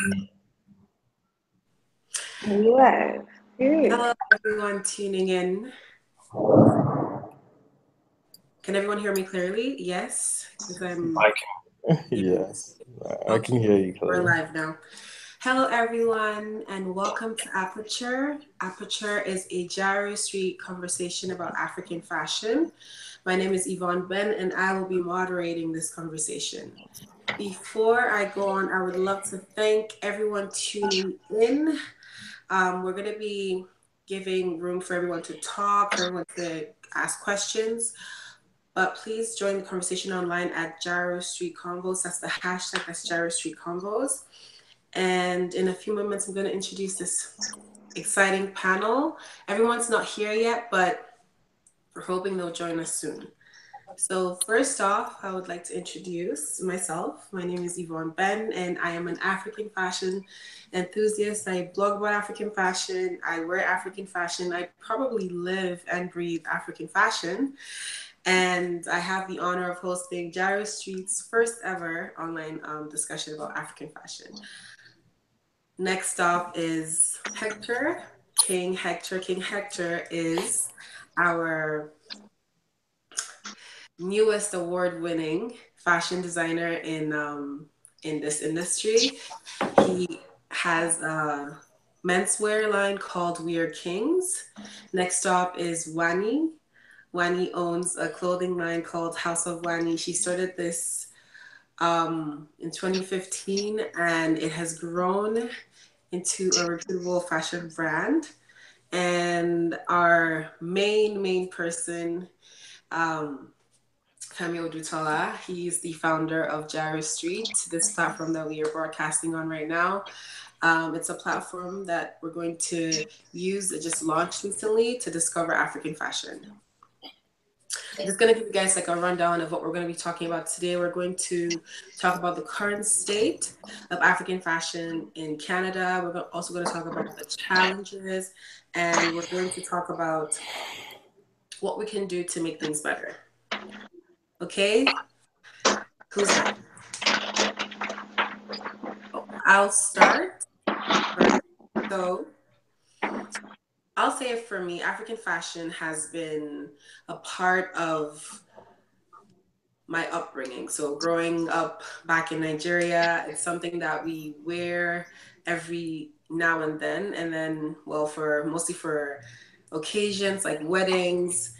Yeah. Good. Hello, everyone tuning in. Can everyone hear me clearly? Yes, because I'm. I can. Yeah. Yes, I Okay, can hear you we're clearly. live now. Hello, everyone, and welcome to Aperture. Aperture is a Jarostreet conversation about African fashion. My name is Yvonne Ben, and I will be moderating this conversation. Before I go on, I would love to thank everyone tuning in. We're going to be giving room for everyone to talk, for everyone to ask questions. But please join the conversation online at Gyro Street Convos. That's the hashtag, that's Gyro Street Convos. And in a few moments, I'm going to introduce this exciting panel. Everyone's not here yet, but we're hoping they'll join us soon. So first off, I would like to introduce myself. My name is Yvonne Ben, and I am an African fashion enthusiast. I blog about African fashion. I wear African fashion. I probably live and breathe African fashion. And I have the honor of hosting Jarostreet's first ever online discussion about African fashion. Next up is Hector, King Hector. King Hector is our newest award-winning fashion designer in this industry. He has a menswear line called We Are Kings. Next up is Wani. Wani owns a clothing line called House of Wani. She started this in 2015, and it has grown into a reputable fashion brand. And our main person, um, Camille Dutola. He's the founder of Jarostreet, this platform that we are broadcasting on right now. It's a platform that we're going to use. It just launched recently to discover African fashion. I'm just going to give you guys like a rundown of what we're going to be talking about today. We're going to talk about the current state of African fashion in Canada. We're also going to talk about the challenges, and we're going to talk about what we can do to make things better. Okay? Who's next? I'll start. So I'll say it for me, African fashion has been a part of my upbringing. So growing up back in Nigeria, it's something that we wear every now and then. And then, well, for mostly for occasions like weddings.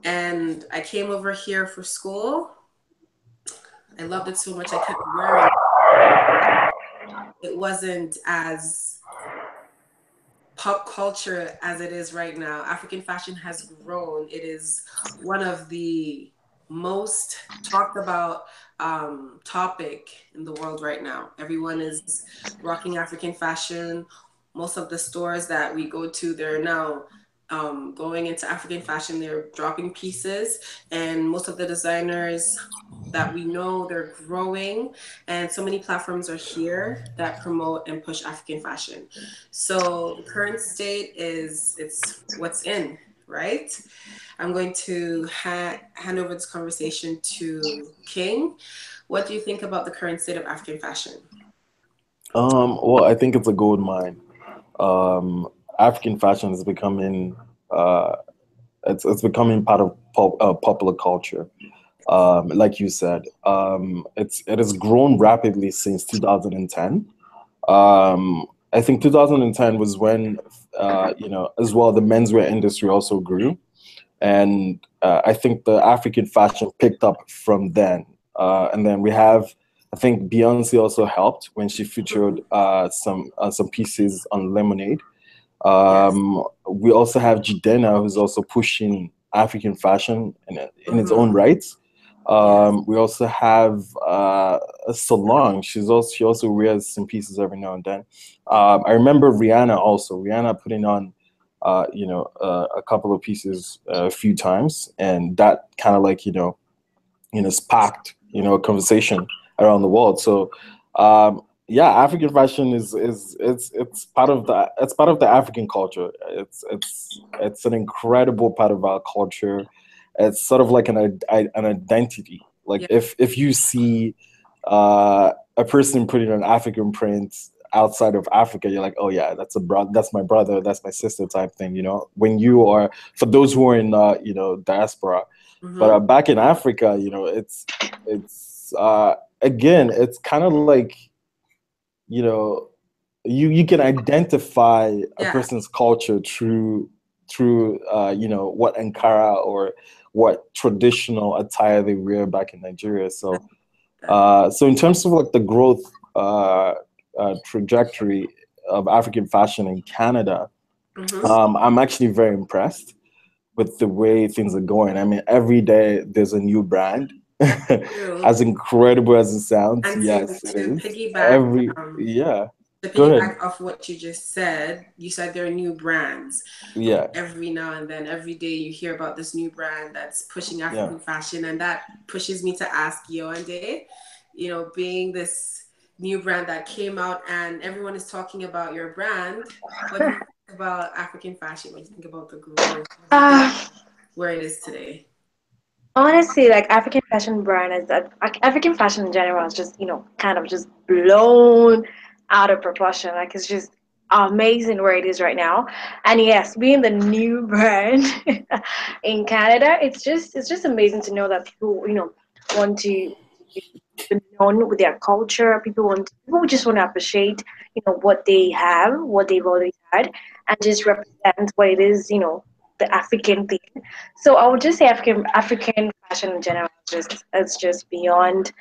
And I came over here for school. I loved it so much I kept wearing it. It wasn't as pop culture as it is right now. African fashion has grown. It is one of the most talked about topic in the world right now. Everyone is rocking African fashion. Most of the stores that we go to, they're now going into African fashion. They're dropping pieces, and most of the designers that we know, they're growing, and so many platforms are here that promote and push African fashion. So the current state is it's what's in, right? I'm going to hand over this conversation to King. What do you think about the current state of African fashion? Well, I think it's a gold mine. Um, African fashion is becoming uh, it's becoming part of popular culture. Like you said, it has grown rapidly since 2010. I think 2010 was when as well the menswear industry also grew, and I think the African fashion picked up from then. And then we have, I think Beyonce also helped when she featured some pieces on Lemonade. Yes. We also have Jidena, who's also pushing African fashion in its own Mm-hmm. right. Yes. We also have Solange. She also wears some pieces every now and then. I remember Rihanna also. Rihanna putting on a couple of pieces a few times, and that kind of like sparked a conversation around the world. So yeah, African fashion is it's part of the African culture. It's an incredible part of our culture. It's sort of like an identity. Like Yeah. if you see a person putting on African print, outside of Africa, you're like, oh yeah, that's a brother, that's my brother, that's my sister type thing, you know. When you are, for those who are in, you know, diaspora, but Mm-hmm. back in Africa, you know, it's again, it's kind of like, you know, you can identify a Yeah. person's culture through you know, what Ankara or what traditional attire they wear back in Nigeria. That, So that. so in terms of like the growth trajectory of African fashion in Canada, Mm-hmm. I'm actually very impressed with the way things are going. I mean, every day there's a new brand. True. As incredible as it sounds, And yes, it is. um, Yeah. to Go ahead. piggyback off what you just said, you said there are new brands. Yeah, Every now and then, every day you hear about this new brand that's pushing yeah. African fashion, and that pushes me to ask Day, you know, being this new brand that came out and everyone is talking about your brand, what do you think about African fashion? What do you think about the growth? What do you think Uh, where it is today? Honestly, like African fashion brand is that like African fashion in general is just, kind of just blown out of proportion. Like it's just amazing where it is right now. And yes, being the new brand in Canada, it's just amazing to know that people, want to be known with their culture. People just want to appreciate, what they have, what they've always had, and just represent what it is, the African thing. So I would just say African fashion in general is just it's just beyond,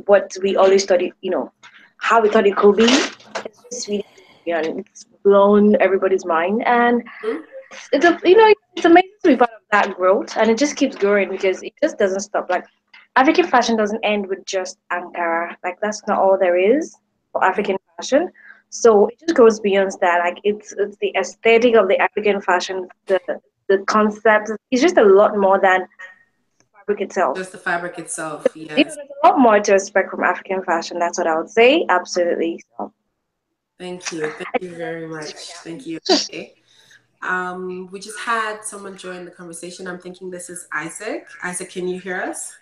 what we always thought it, how we thought it could be. It's just really beyond. It's blown everybody's mind, and Hmm? it's amazing to be part of that growth, and it just keeps growing because it just doesn't stop. Like African fashion doesn't end with just Ankara. Like that's not all there is for African fashion. So it just goes beyond that. Like it's the aesthetic of the African fashion, the concept. It's just a lot more than fabric itself. Just the fabric itself, yes. There's a lot more to expect from African fashion. That's what I would say. Absolutely. So Thank you. Thank I you just love very where it is much. Thank you. right Okay. We just had someone join the conversation. I'm thinking this is Isaac. Isaac, can you hear us?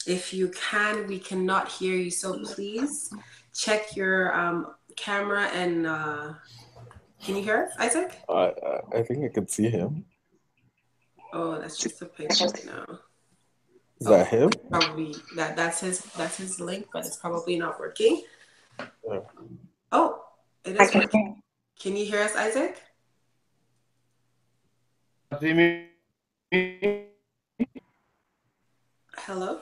If you can, we cannot hear you. So please check your camera and can you hear us, Isaac? I think I could see him. Oh, that's just a picture now. now. Is Oh, that him? probably that's his link, but it's probably not working. Yeah. Oh, it I is can working. hear. Can you hear us, Isaac? See me? Hello?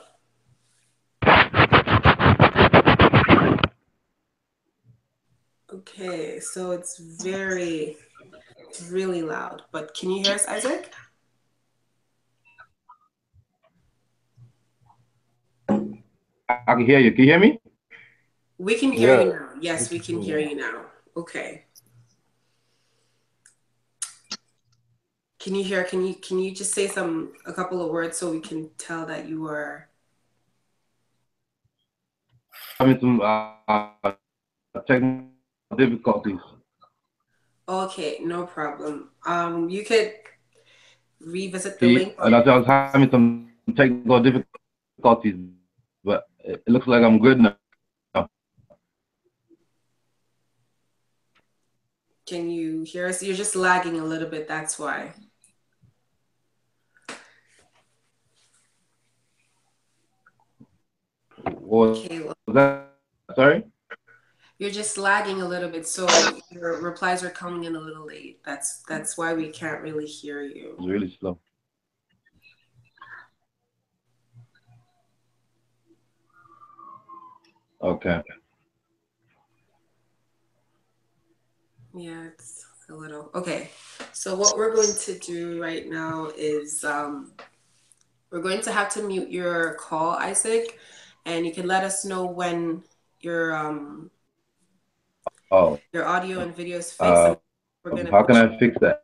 Okay, so it's really loud. But can you hear us, Isaac? I can hear you. Can you hear me? We can hear Yeah, you now. we Yes, we can can hear hear you. you now. Okay. Can you hear? Can you just say a couple of words so we can tell that you are Having some technical difficulties. okay? No problem. You could revisit the Can you, link. and I was having some technical difficulties, but it looks like I'm good now. Can you hear us? You're just lagging a little bit. That's why. What Okay. Well, was that? Sorry? you're just lagging a little bit, so your replies are coming in a little late. That's why we can't really hear you. It was really slow. Okay. Yeah, it's a little okay. So what we're going to do right now is we're going to have to mute your call, Isaac, and you can let us know when your um Oh, your audio and video is fixed, and we're gonna how can put I fix that?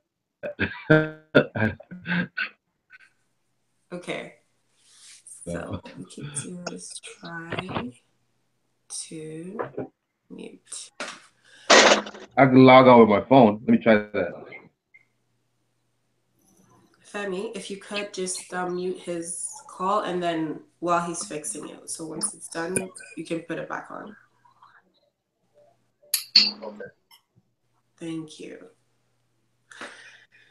you. Okay. So what we could do is try to mute. I can log on with my phone. Let me try that. Femi, if you could just mute his call, and then while he's fixing it. So once it's done, you can put it back on. Okay. Thank you.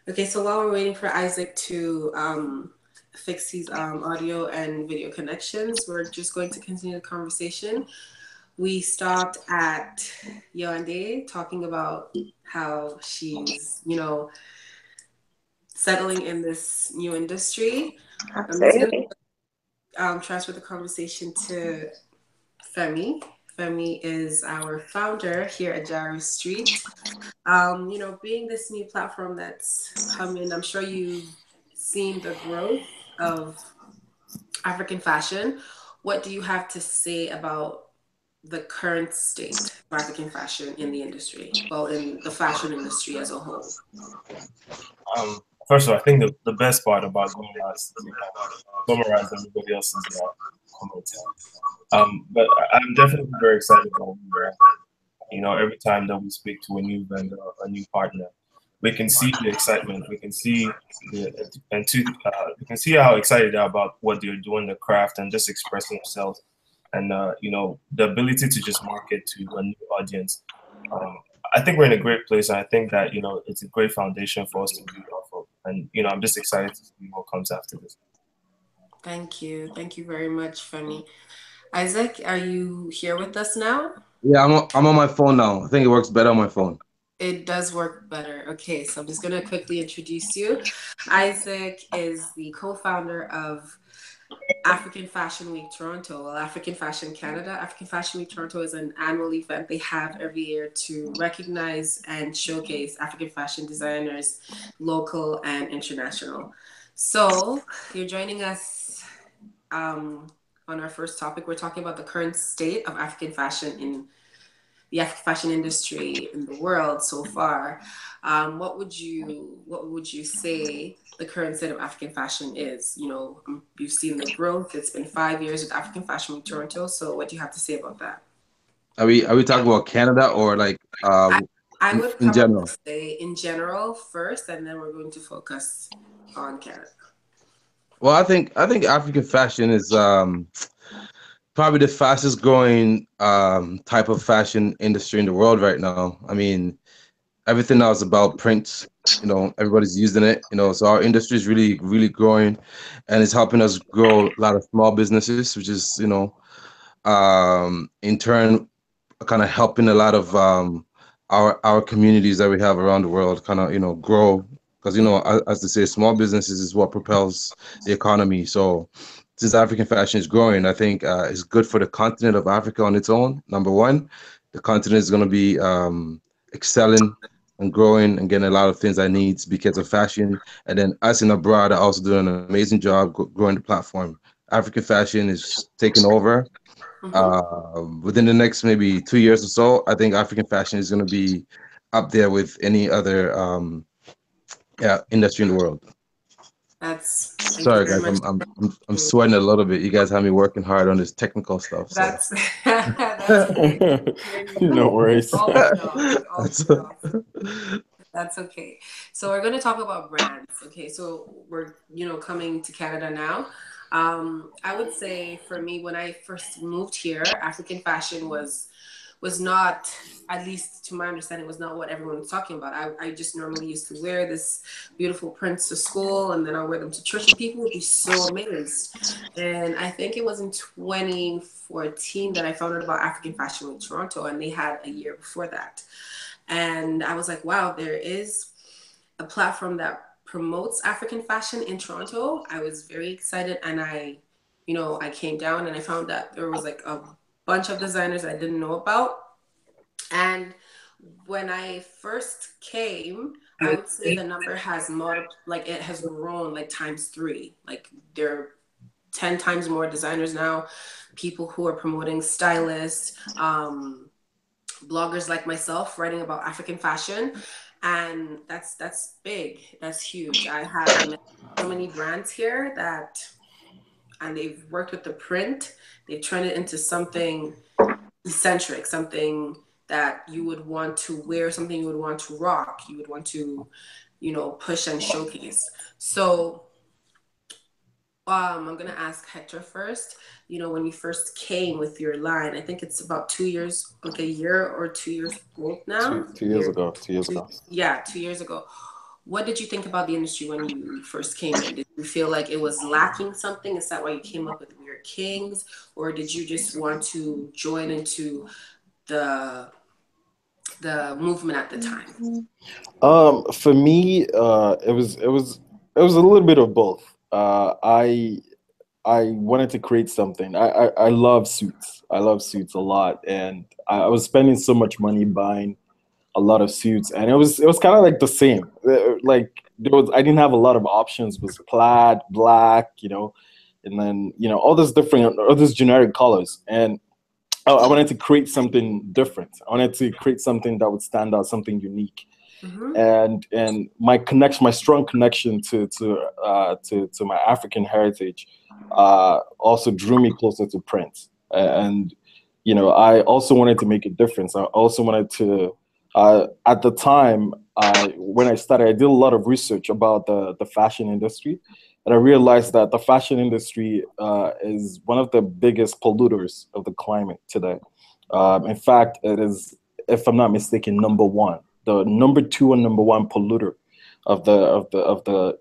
Okay, so while we're waiting for Isaac to fix his audio and video connections, we're just going to continue the conversation. We stopped at Yoande talking about how she's, settling in this new industry. I'm just going Absolutely. to transfer the conversation to Femi. Femi is our founder here at Jarostreet. Being this new platform that's come in, I'm sure you've seen the growth of African fashion. What do you have to say about the current state of African fashion in the industry? Well, in the fashion industry as a whole. First of all, I think the best part about going last is you kind of summarize everybody else's comments. But I'm definitely very excited about where we're at. Every time that we speak to a new vendor, a new partner, we can see the excitement. We can see we can see how excited they are about what they're doing, the craft, and just expressing themselves, and the ability to just market to a new audience. Um, I think we're in a great place, and I think that it's a great foundation for us to build off of. And I'm just excited to see what comes after this. Thank you very much, Femi. Isaac, are you here with us now? Yeah, I'm on my phone now. I think it works better on my phone. It does work better. Okay, so I'm just going to quickly introduce you. Isaac is the co-founder of African Fashion Week Toronto, well, African Fashion Canada. African Fashion Week Toronto is an annual event they have every year to recognize and showcase African fashion designers, local and international. So you're joining us on our first topic. We're talking about the current state of African fashion in the African fashion industry in the world so far. What would you say the current state of African fashion is? You've seen the growth. It's been 5 years with African Fashion Week Toronto. So what do you have to say about that? Are we talking about Canada or like I would in probably general? say in general first, and then we're going to focus on Canada. Well, I think African fashion is probably the fastest growing type of fashion industry in the world right now. I mean, everything now is about print. Everybody's using it. So our industry is really, really growing, and it's helping us grow a lot of small businesses, which is in turn kind of helping a lot of our communities that we have around the world kind of grow because as they say, small businesses is what propels the economy. So since African fashion is growing, I think it's good for the continent of Africa on its own. Number one, the continent is going to be excelling and growing and getting a lot of things that it needs because of fashion. And then us in abroad are also doing an amazing job growing the platform. African fashion is taking over. Mm-hmm. Within the next maybe 2 years or so, I think African fashion is going to be up there with any other industry in the world. Thank you Sorry very guys, much. I'm sweating a little bit. You guys have me working hard on this technical stuff, so That's that's okay. Here you No go. worries. All the jobs, all the that's jobs. That's okay. So we're going to talk about brands. Okay, so we're coming to Canada now. I would say for me, when I first moved here, African fashion was not, at least to my understanding, was not what everyone was talking about. I just normally used to wear this beautiful prints to school, and then I wear them to church, and people would be so amazed. And I think it was in 2014 that I found out about African Fashion Week Toronto, and they had a year before that. And I was like, wow, there is a platform that promotes African fashion in Toronto. I was very excited, and I came down and I found that there was like a bunch of designers I didn't know about. And when I first came, I would say the number has like it has grown like times three. Like there are 10 times more designers now, people who are promoting stylists, bloggers like myself writing about African fashion, and that's big. That's huge. I met so many brands here and they've worked with the print. They've turned it into something eccentric, something that you would want to wear, something you would want to rock, you would want to, push and showcase. So I'm gonna ask Hector first. You know, when you first came with your line, I think it's about 2 years, like a year or 2 years old now. Two years Year, ago. 2 years two, ago. yeah, 2 years ago. What did you think about the industry when you first came in? Did you feel like it was lacking something? Is that why you came up with Weird Kings, or did you just want to join into the the movement at the time? For me, it was a little bit of both. I wanted to create something. I love suits. I love suits a lot, and I was spending so much money buying a lot of suits, and it was kind of like the same. Like I didn't have a lot of options. It was plaid, black, and then all these generic colors, and I wanted to create something different. I wanted to create something that would stand out, something unique, Mm-hmm. and my strong connection to my African heritage, also drew me closer to print. And I also wanted to make a difference. I also wanted to, at the time, when I started, I did a lot of research about the fashion industry, and I realized that the fashion industry is one of the biggest polluters of the climate today. In fact, it is, if I'm not mistaken, number one. The number two and number one polluter of the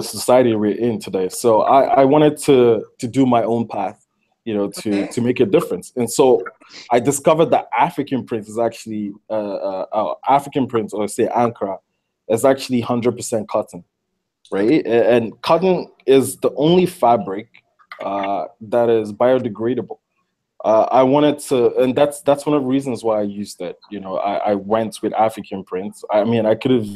society we're in today. So I wanted to do my own path, Okay. to make a difference. And so I discovered that African print is actually African print, or say Ankara, is actually 100% cotton, Okay. right? And cotton is the only fabric that is biodegradable. I wanted to, and that's one of the reasons why I used it. I went with African prints. I mean, I could have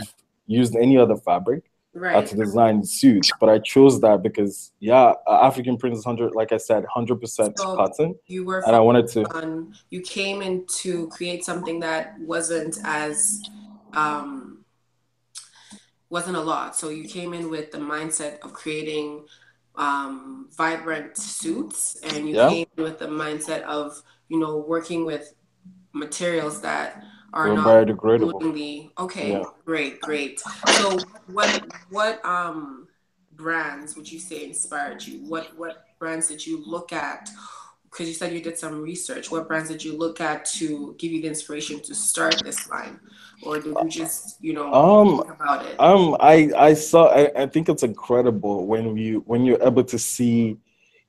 used any other fabric to Right. design suits, but I chose that because, yeah, African print is 100, like I said, 100% So cotton, you were and I focused wanted to, on, you came in to create something that um, wasn't a lot. So you came in with the mindset of creating vibrant suits, and you yeah, came in with the mindset of, working with materials that they are were not biodegradable. polluting the. Yeah. Okay, great, great. So what brands would you say inspired you? What brands did you look at? Because you said you did some research. What brands did you look at to give you the inspiration to start this line, or did you just Um, think about it? I think it's incredible when you're able to see,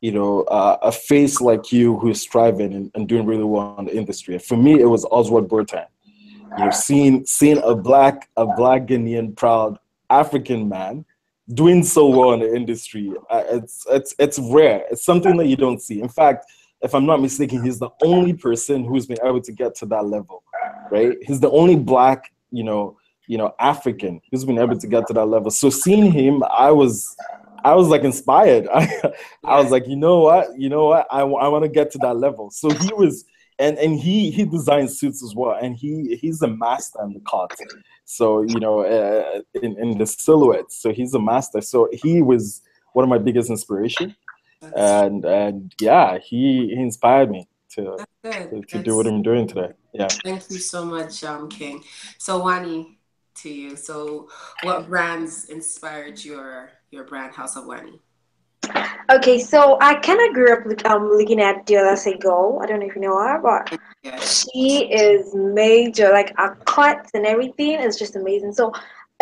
a face like you who's striving and doing really well in the industry. For me, it was Oswald Burton. Seeing a black Ghanaian proud African man doing so well in the industry, it's rare. It's something that you don't see. In fact, if I'm not mistaken, he's the only person who's been able to get to that level, right? He's the only black, African who's been able to get to that level. So seeing him, I was like inspired. I was Yes. like, you know what, I want to get to that level. So he was, and he designs suits as well, and he's a master in the cut. So in the silhouette, so he's a master. So he was one of my biggest inspiration, That's and yeah, he inspired me to that's good. to do what That's I'm doing today. Yeah. Thank you so much, King. So Wani, to you. So what brands inspired your brand House of Wani? Okay, so I kind of grew up looking at Diola Segal. I don't know if you know her, but Yes. she is major. Like her cuts and everything is just amazing. So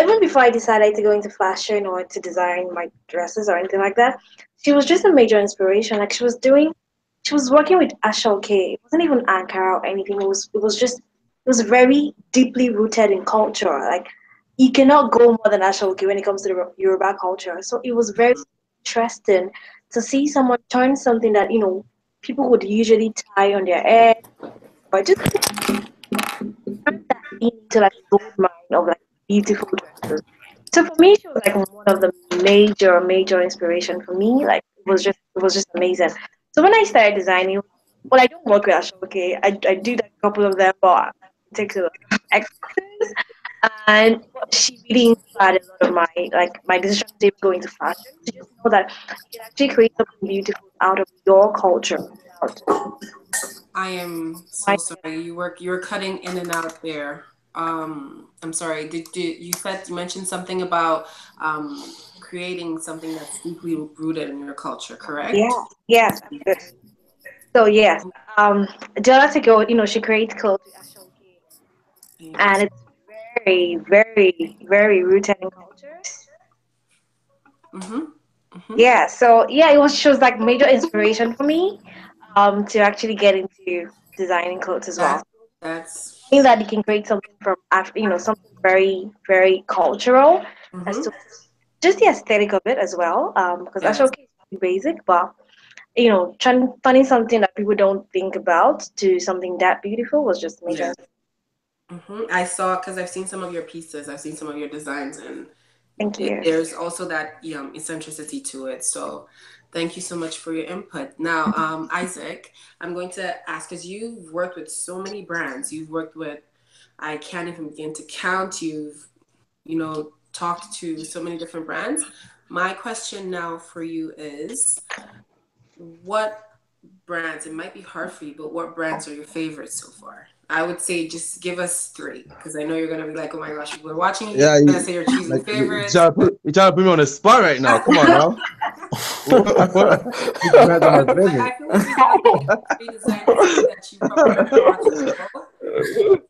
even before I decided to go into fashion or to design my dresses or anything like that, she was just a major inspiration. Like she was working with Ashoke. It wasn't even Ankara or anything. It was very deeply rooted in culture. Like you cannot go more than Ashoke when it comes to the Yoruba culture. So it was very interesting to see someone turn something that people would usually tie on their head or just turn that into like a gold mine of like beautiful dresses. So for me, she was like one of the major inspiration for me. Like it was just amazing. So when I started designing, well, I don't work with Ashoke. I do like a couple of them, but it takes a lot of expertise. And she really inspired a lot of my decision to go into fashion. To just know that you can actually create something beautiful out of your culture without I am so compromising sorry. You were cutting in and out there. I'm sorry. Did you mentioned something about um creating something that's deeply rooted in your culture, correct? Yeah, yes, absolutely. So yes, Jarostreet, she creates clothes with Ashoki, and Yes. it's very, very, very rooted in cultures. Mm-hmm. Mm-hmm. Yeah, so yeah, she was like major inspiration for me, to actually get into designing clothes as well. That that's Seeing that you can create something from something very, very cultural, as mm-hmm. to just the aesthetic of it as well. Because Yes. Ashoki is very basic, but trying finding something that people don't think about to something that beautiful was just major. Yes. Mm-hmm. I saw because I've seen some of your pieces, I've seen some of your designs, and Thank you. there's also that eccentricity to it. So thank you so much for your input. Now, Isaac, I'm going to ask because you've worked with so many brands. You've worked with, I can't even begin to count. You've talked to so many different brands. My question now for you is, what brands, it might be hard for you, but what brands are your favorites so far? I would say just give us three, because I know you're gonna be like, oh my gosh, people are watching you. You're Yeah, gonna say you're choosing like favorites. you trying to put me on the spot right now. Come on now. Which brands are my favorite? I feel like you have three designers here that you probably want to know.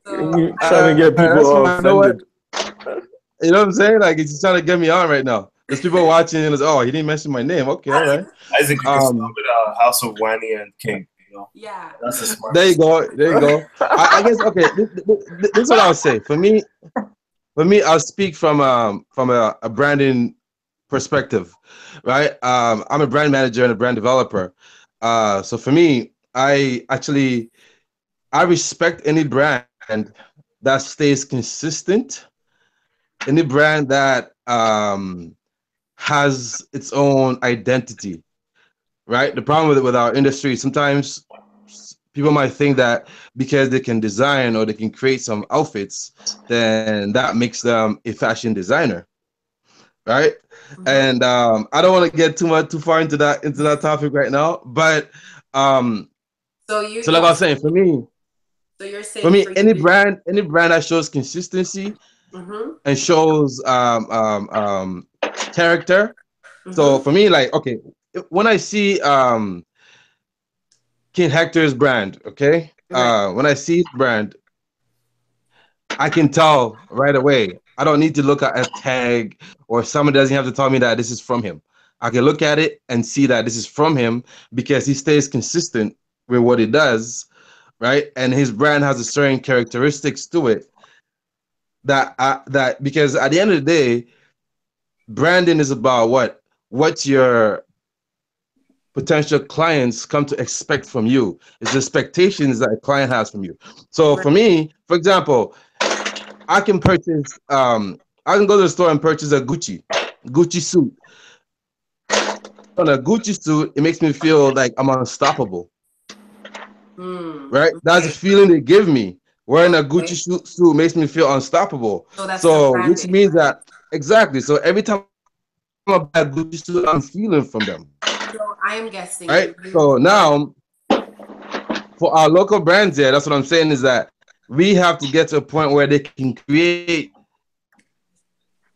So Trying to get people That's all fine. You know what? offended. You know what I'm saying? Like it's just trying to get me on right now. There's people watching and it's, oh, he didn't mention my name. Okay, all right. Isaac, you can start Um, with House of Wani and King. yeah. That's the there you smartest. go. There you go. I guess okay. This is what I'll say. For me, I'll speak from a branding perspective, right? I'm a brand manager and a brand developer. So for me, I respect any brand that stays consistent, any brand that has its own identity, right? The problem with our industry, sometimes people might think that because they can design or they can create some outfits, then that makes them a fashion designer, right? Mm-hmm. And I don't want to get too far into that topic right now, but um, So you so like I yeah. was saying, So you're for saying me, for you. any brand that shows consistency Mm-hmm. and shows character. So Mm-hmm. for me, like okay, when I see King Hector's brand, okay, Right. when I see his brand, I can tell right away. I don't need to look at a tag or somebody doesn't have to tell me that this is from him. I can look at it and see that this is from him because he stays consistent with what he does, right? And his brand has a certain characteristics to it that because at the end of the day, branding is about what your potential clients come to expect from you. It's the expectations that a client has from you. So Right. for me, for example, I can purchase I can go to the store and purchase a Gucci suit. On a Gucci suit, it makes me feel like I'm unstoppable, right? That's the Okay. feeling they give me. Wearing a Gucci Okay. suit makes me feel unstoppable. So that's the So which branding, means right? that exactly. So every time I buy a Gucci suit, I'm feeling from them, So I am right? guessing you So really are. now for our local brands here, that's what I'm saying is that we have to get to a point where they can create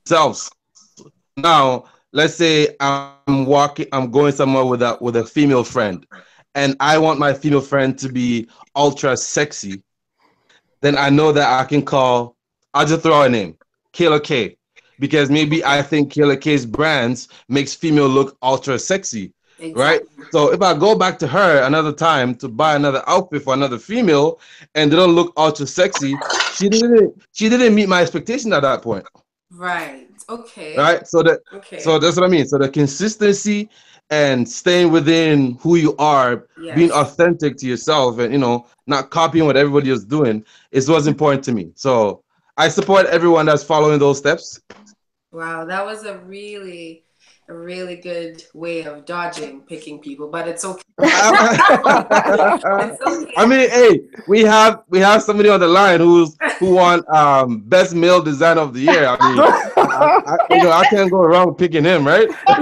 themselves. So now, let's say I'm going somewhere with a female friend, and I want my female friend to be ultra sexy. Then I know that I can call. I'll just throw a name, Kayla K, because maybe I Okay. think Kayla K's brands makes female look ultra sexy, right? Exactly. So if I go back to her another time to buy another outfit for another female and they don't look ultra sexy, she didn't meet my expectation at that point, Right. Okay. right? So Okay. that's what I mean. So the consistency and staying within who you are, being Yes. authentic to yourself, and not copying what everybody is doing is what's important to me. So I support everyone that's following those steps. Wow, that was a really good way of dodging picking people, but it's okay. It's I okay. mean, hey, we have somebody on the line who won best male designer of the year. I mean, I can't go wrong picking him, right? Yeah.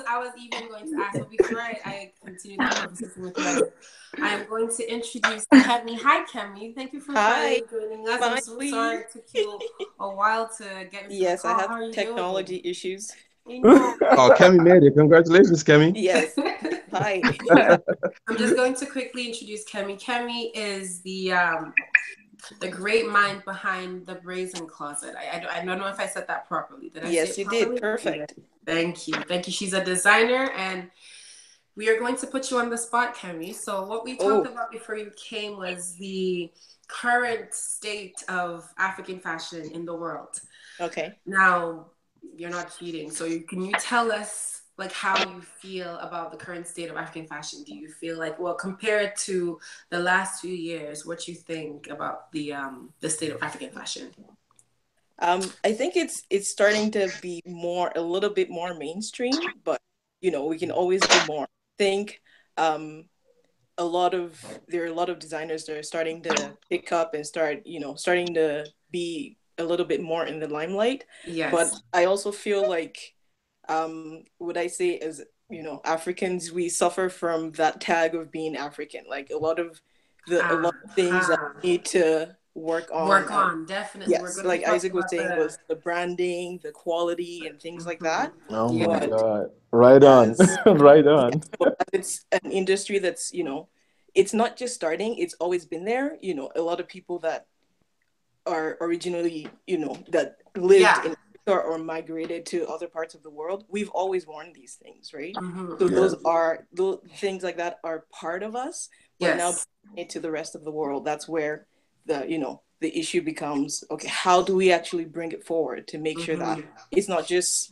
I was even going to ask, but before I continue the conversation with you, Isaac, I'm going to introduce Kemi. Hi, Kemi. Thank you for Hi, finally joining us. I'm so sorry finally. it took you a while to get into the Yes, I call. have How are you doing? technology issues. I know. Oh, Kemi made it. Congratulations, Kemi. Yes. Hi. I'm just going to quickly introduce Kemi. Kemi is the great mind behind the Brazen Closet. I don't know if I said that properly. Did I say Yes, it you did. properly? You did. Perfect. Thank you. Thank you. She's a designer, and we are going to put you on the spot, Kemi. So what we talked Oh, about before you came was the current state of African fashion in the world. okay. Now, you're not cheating. So can you tell us like how you feel about the current state of African fashion? Do you feel like, well, compared to the last few years, what you think about the state of African fashion? I think it's starting to be a little bit more mainstream, but we can always do more. I think um there are a lot of designers that are starting to pick up and starting to be a little bit more in the limelight. But Yes. I also feel like what I say is, Africans, we suffer from that tag of being African. Like a lot of things that Uh-huh. we need to work on. Work on, definitely. We're Yes, going to like talk Isaac was about saying, the. was the branding, the quality, and things like Mhm. that. Oh my Yeah. But God. Right on. as Right yeah, on. so as it's an industry that's, it's not just starting, it's always been there. A lot of people that are originally, that lived Yeah. in Africa or migrated to other parts of the world, we've always worn these things, right? So Mm-hmm. Yes. those things like that are part of us, but now Yes. bringing it to the rest of the world, that's where the issue becomes, okay, how do we actually bring it forward to make sure that Mm-hmm. it's not just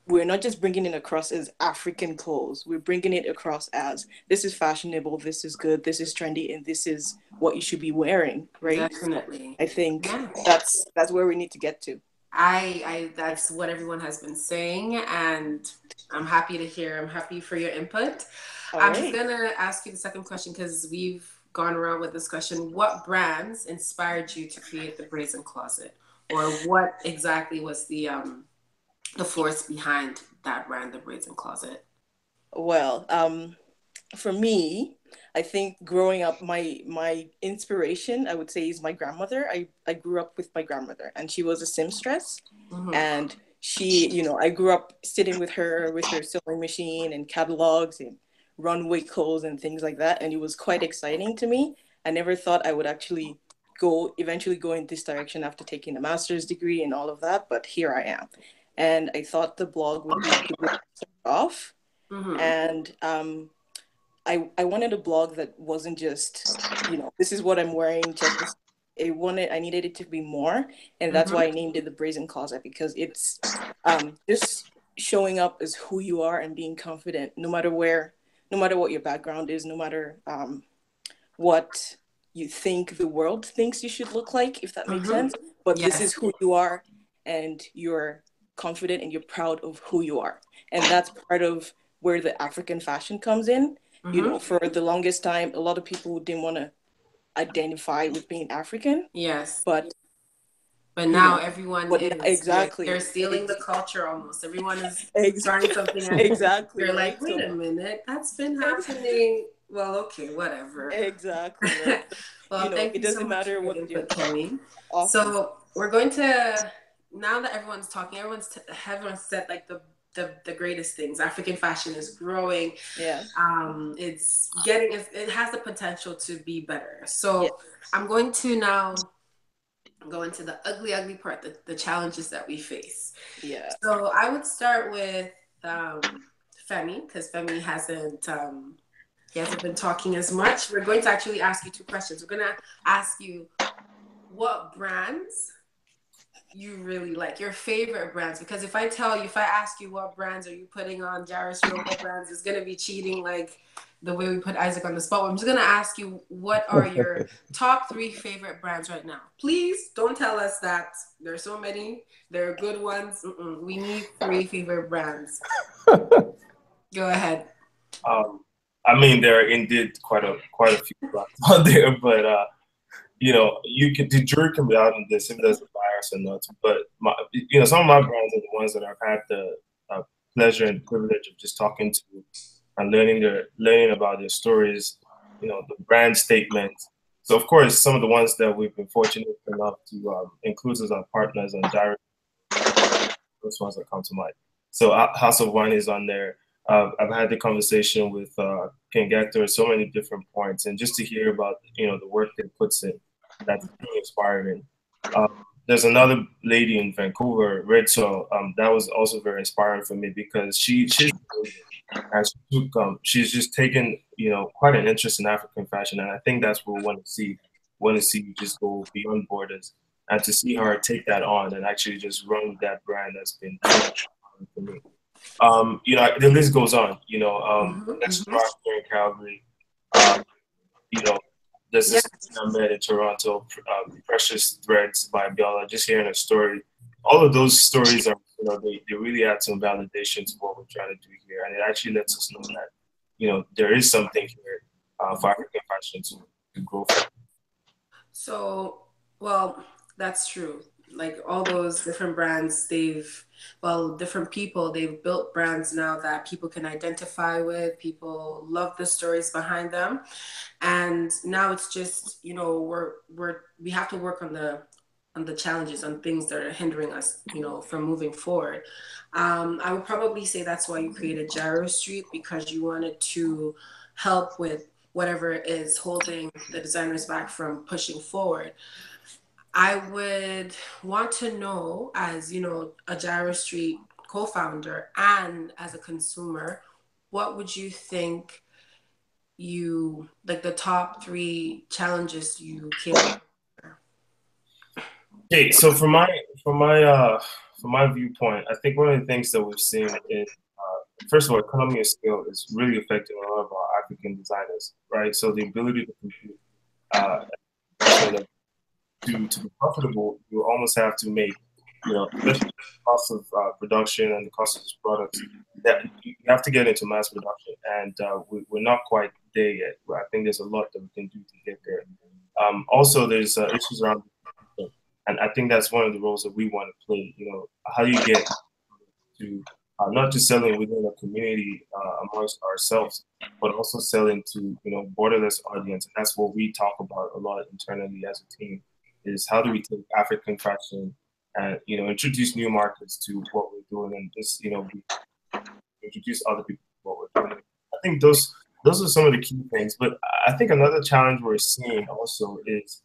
we're not just bringing it across as African clothes. We're bringing it across as this is fashionable, this is good, this is trendy, and this is what you should be wearing, right? So Definitely. I think Yeah. that's where we need to get to. That's what everyone has been saying, and I'm happy to hear. I'm happy for your input. All I'm just right. gonna ask you the second question because we've gone around with this question. What brands inspired you to create the Brazen Closet, or what exactly was the force behind that brand, the Brazen Closet? Well, for me, I think growing up, my inspiration, I would say, is my grandmother. I grew up with my grandmother, and she was a seamstress, Mm-hmm. and I grew up sitting with her sewing machine and catalogs and runway clothes and things like that, and it was quite exciting to me. I never thought I would actually eventually go in this direction after taking a master's degree and all of that, but here I am. And I thought the blog would be a good way to start off. Mm-hmm. And I wanted a blog that wasn't just, this is what I'm wearing, check this. I needed it to be more, and that's Mm-hmm. why I named it the Brazen Closet, because it's just showing up as who you are and being confident, no matter what your background is, no matter what you think the world thinks you should look like, if that makes Mm-hmm. sense. But this is Yes. who you are, and you're confident and you're proud of who you are. And that's part of where the African fashion comes in. Mm-hmm. For the longest time, a lot of people didn't want to identify with being African, Yes. but But you now know, everyone but now, is. They're exactly, stealing the culture almost. Everyone is ex- starting something and exactly, you're like, right? wait So a minute, that's been ex- happening. Well, okay, whatever. exactly, right. So, Well, thank it you so doesn't much matter for your what you're input, Kenny. awesome. So we're going to now that everyone's talking, everyone's said like the greatest things. African fashion is growing. Yeah, It has the potential to be better. yeah, So I'm going to now go into the ugly part, the challenges that we face. yeah. So I would start with Femi because Femi he hasn't been talking as much. We're going to actually ask you two questions. We're going to ask you what brands you really like, your favorite brands. Because if I ask you what brands are you putting on Jarostreet, what brands is going to be cheating like the way we put Isaac on the spot. I'm just going to ask you what are your top three favorite brands right now. Please don't tell us that there's so many. There are good ones. We need three favorite brands. Go ahead. Um, I mean, there are indeed quite a few brands out there, but the jury can be out on this if there's a bias or not. But some of my brands are the ones that I've had the pleasure and privilege of just talking to and learning about their stories. the brand statement. So of course, some of the ones that we've been fortunate enough to include as our partners on Direct, those ones that come to mind. So House of Wine is on there. I've had the conversation with King Hector at so many different points, and just to hear about the work they puts in, that's really inspiring. There's another lady in Vancouver, Red Soil. That was also very inspiring for me because she's and she's just taken quite an interest in African fashion, and I think that's what we want to see. Want to see you just go beyond borders, and to see her take that on and actually just run that brand that's been so inspiring for me. The list goes on. Next Mm-hmm. rock here in Calgary. Um, you know, there's Yeah. this I met in Toronto, Precious Threads by Bella. Just hearing her story, all of those stories are, they really add some validation to what we're trying to do here, and it actually lets us know that, there is something here for African fashion to grow from. So, well, that's true. Like all those different brands, different people, they've built brands now that people can identify with. People love the stories behind them. And now it's just, we have to work on the challenges, on things that are hindering us, from moving forward. I would probably say that's why you created Jarostreet, because you wanted to help with whatever is holding the designers back from pushing forward. I would want to know, as a Jarostreet co-founder and as a consumer, what would you think you like the top three challenges you came up with? Okay, so from my viewpoint, I think one of the things that we've seen is first of all, economy of scale is really affecting a lot of our African designers, right? So the ability to compete, uh, to be profitable, you almost have to make, especially the cost of production and the cost of these products, that you have to get into mass production, and we're not quite there yet. I think there's a lot that we can do to get there. Also, there's issues around, and I think that's one of the roles that we want to play. How do you get to not just selling within a community amongst ourselves, but also selling to borderless audience. And that's what we talk about a lot internally as a team. Is how do we take African fashion and introduce new markets to what we're doing, and just introduce other people to what we're doing. I think those are some of the key things. But I think another challenge we're seeing also is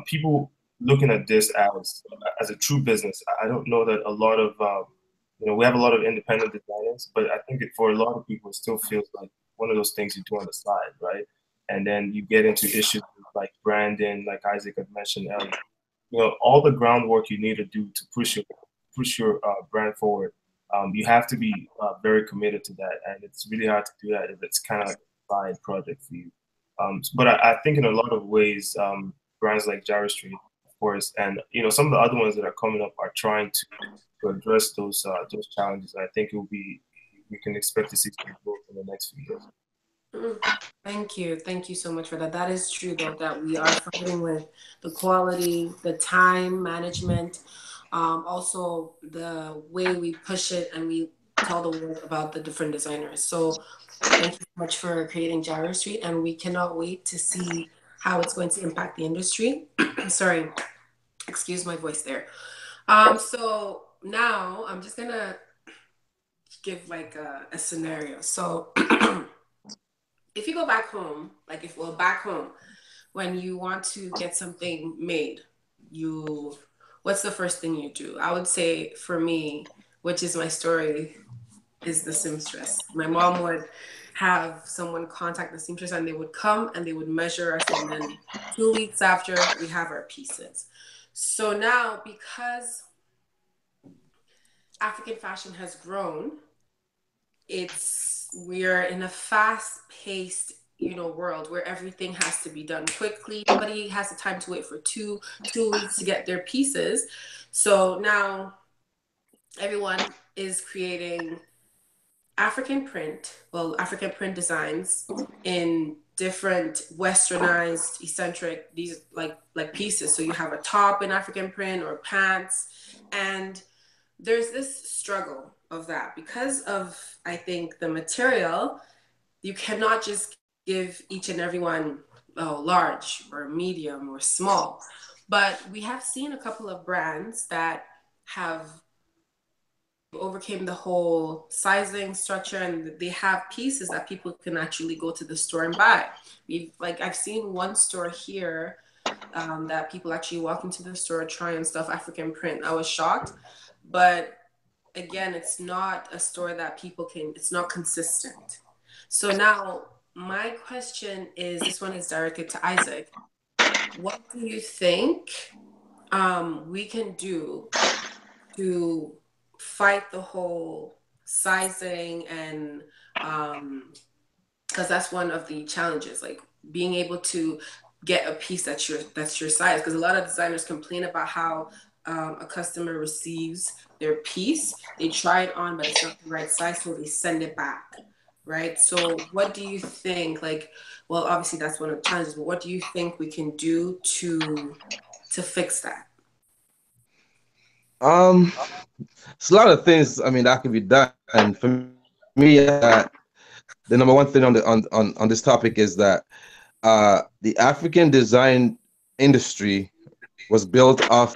people looking at this as a true business. I don't know that a lot of we have a lot of independent designers, but I think for a lot of people, it still feels like one of those things you do on the side, right? And then you get into issues like branding, like Isaac had mentioned earlier. All the groundwork you need to do to push your brand forward. You have to be very committed to that, and it's really hard to do that if it's kind of like a side project for you. But I think in a lot of ways, brands like Jarostreet, of course, and some of the other ones that are coming up are trying to address those challenges. I think it will be we can expect to see some growth in the next few years. Mm. Thank you so much for that. That is true, though, that we are fighting with the quality, the time management, also the way we push it and we tell the world about the different designers. So thank you so much for creating Gyro Street, and we cannot wait to see how it's going to impact the industry. Sorry, excuse my voice there. So now I'm just gonna give like a scenario. So if you go back home, back home, when you want to get something made, you what's the first thing you do? I would say for me, which is my story, is the seamstress. My mom would have someone contact the seamstress and they would come and they would measure us, and then 2 weeks after we have our pieces. So now, because African fashion has grown, we're in a fast-paced world where everything has to be done quickly. Nobody has the time to wait for two weeks to get their pieces. So now everyone is creating African print designs in different westernized, eccentric, these like pieces. So you have a top in African print or pants, and there's this struggle of that because of, I think, the material. You cannot just get give each and everyone large or medium or small. But we have seen a couple of brands that have overcame the whole sizing structure, and they have pieces that people can actually go to the store and buy. I've seen one store here that people actually walk into the store, try and stuff African print. I was shocked, but again, it's not a store that people can, it's not consistent. So now my question is, this one is directed to Isaac. What do you think we can do to fight the whole sizing and because that's one of the challenges, like being able to get a piece that's your size, because a lot of designers complain about how a customer receives their piece, they try it on but it's not the right size, so they send it back, right? So what do you think, like, well, obviously that's one of the challenges, but what do you think we can do to fix that? Um, it's a lot of things. I mean, that can be done. For me, I think that the number one thing on this topic is that the African design industry was built off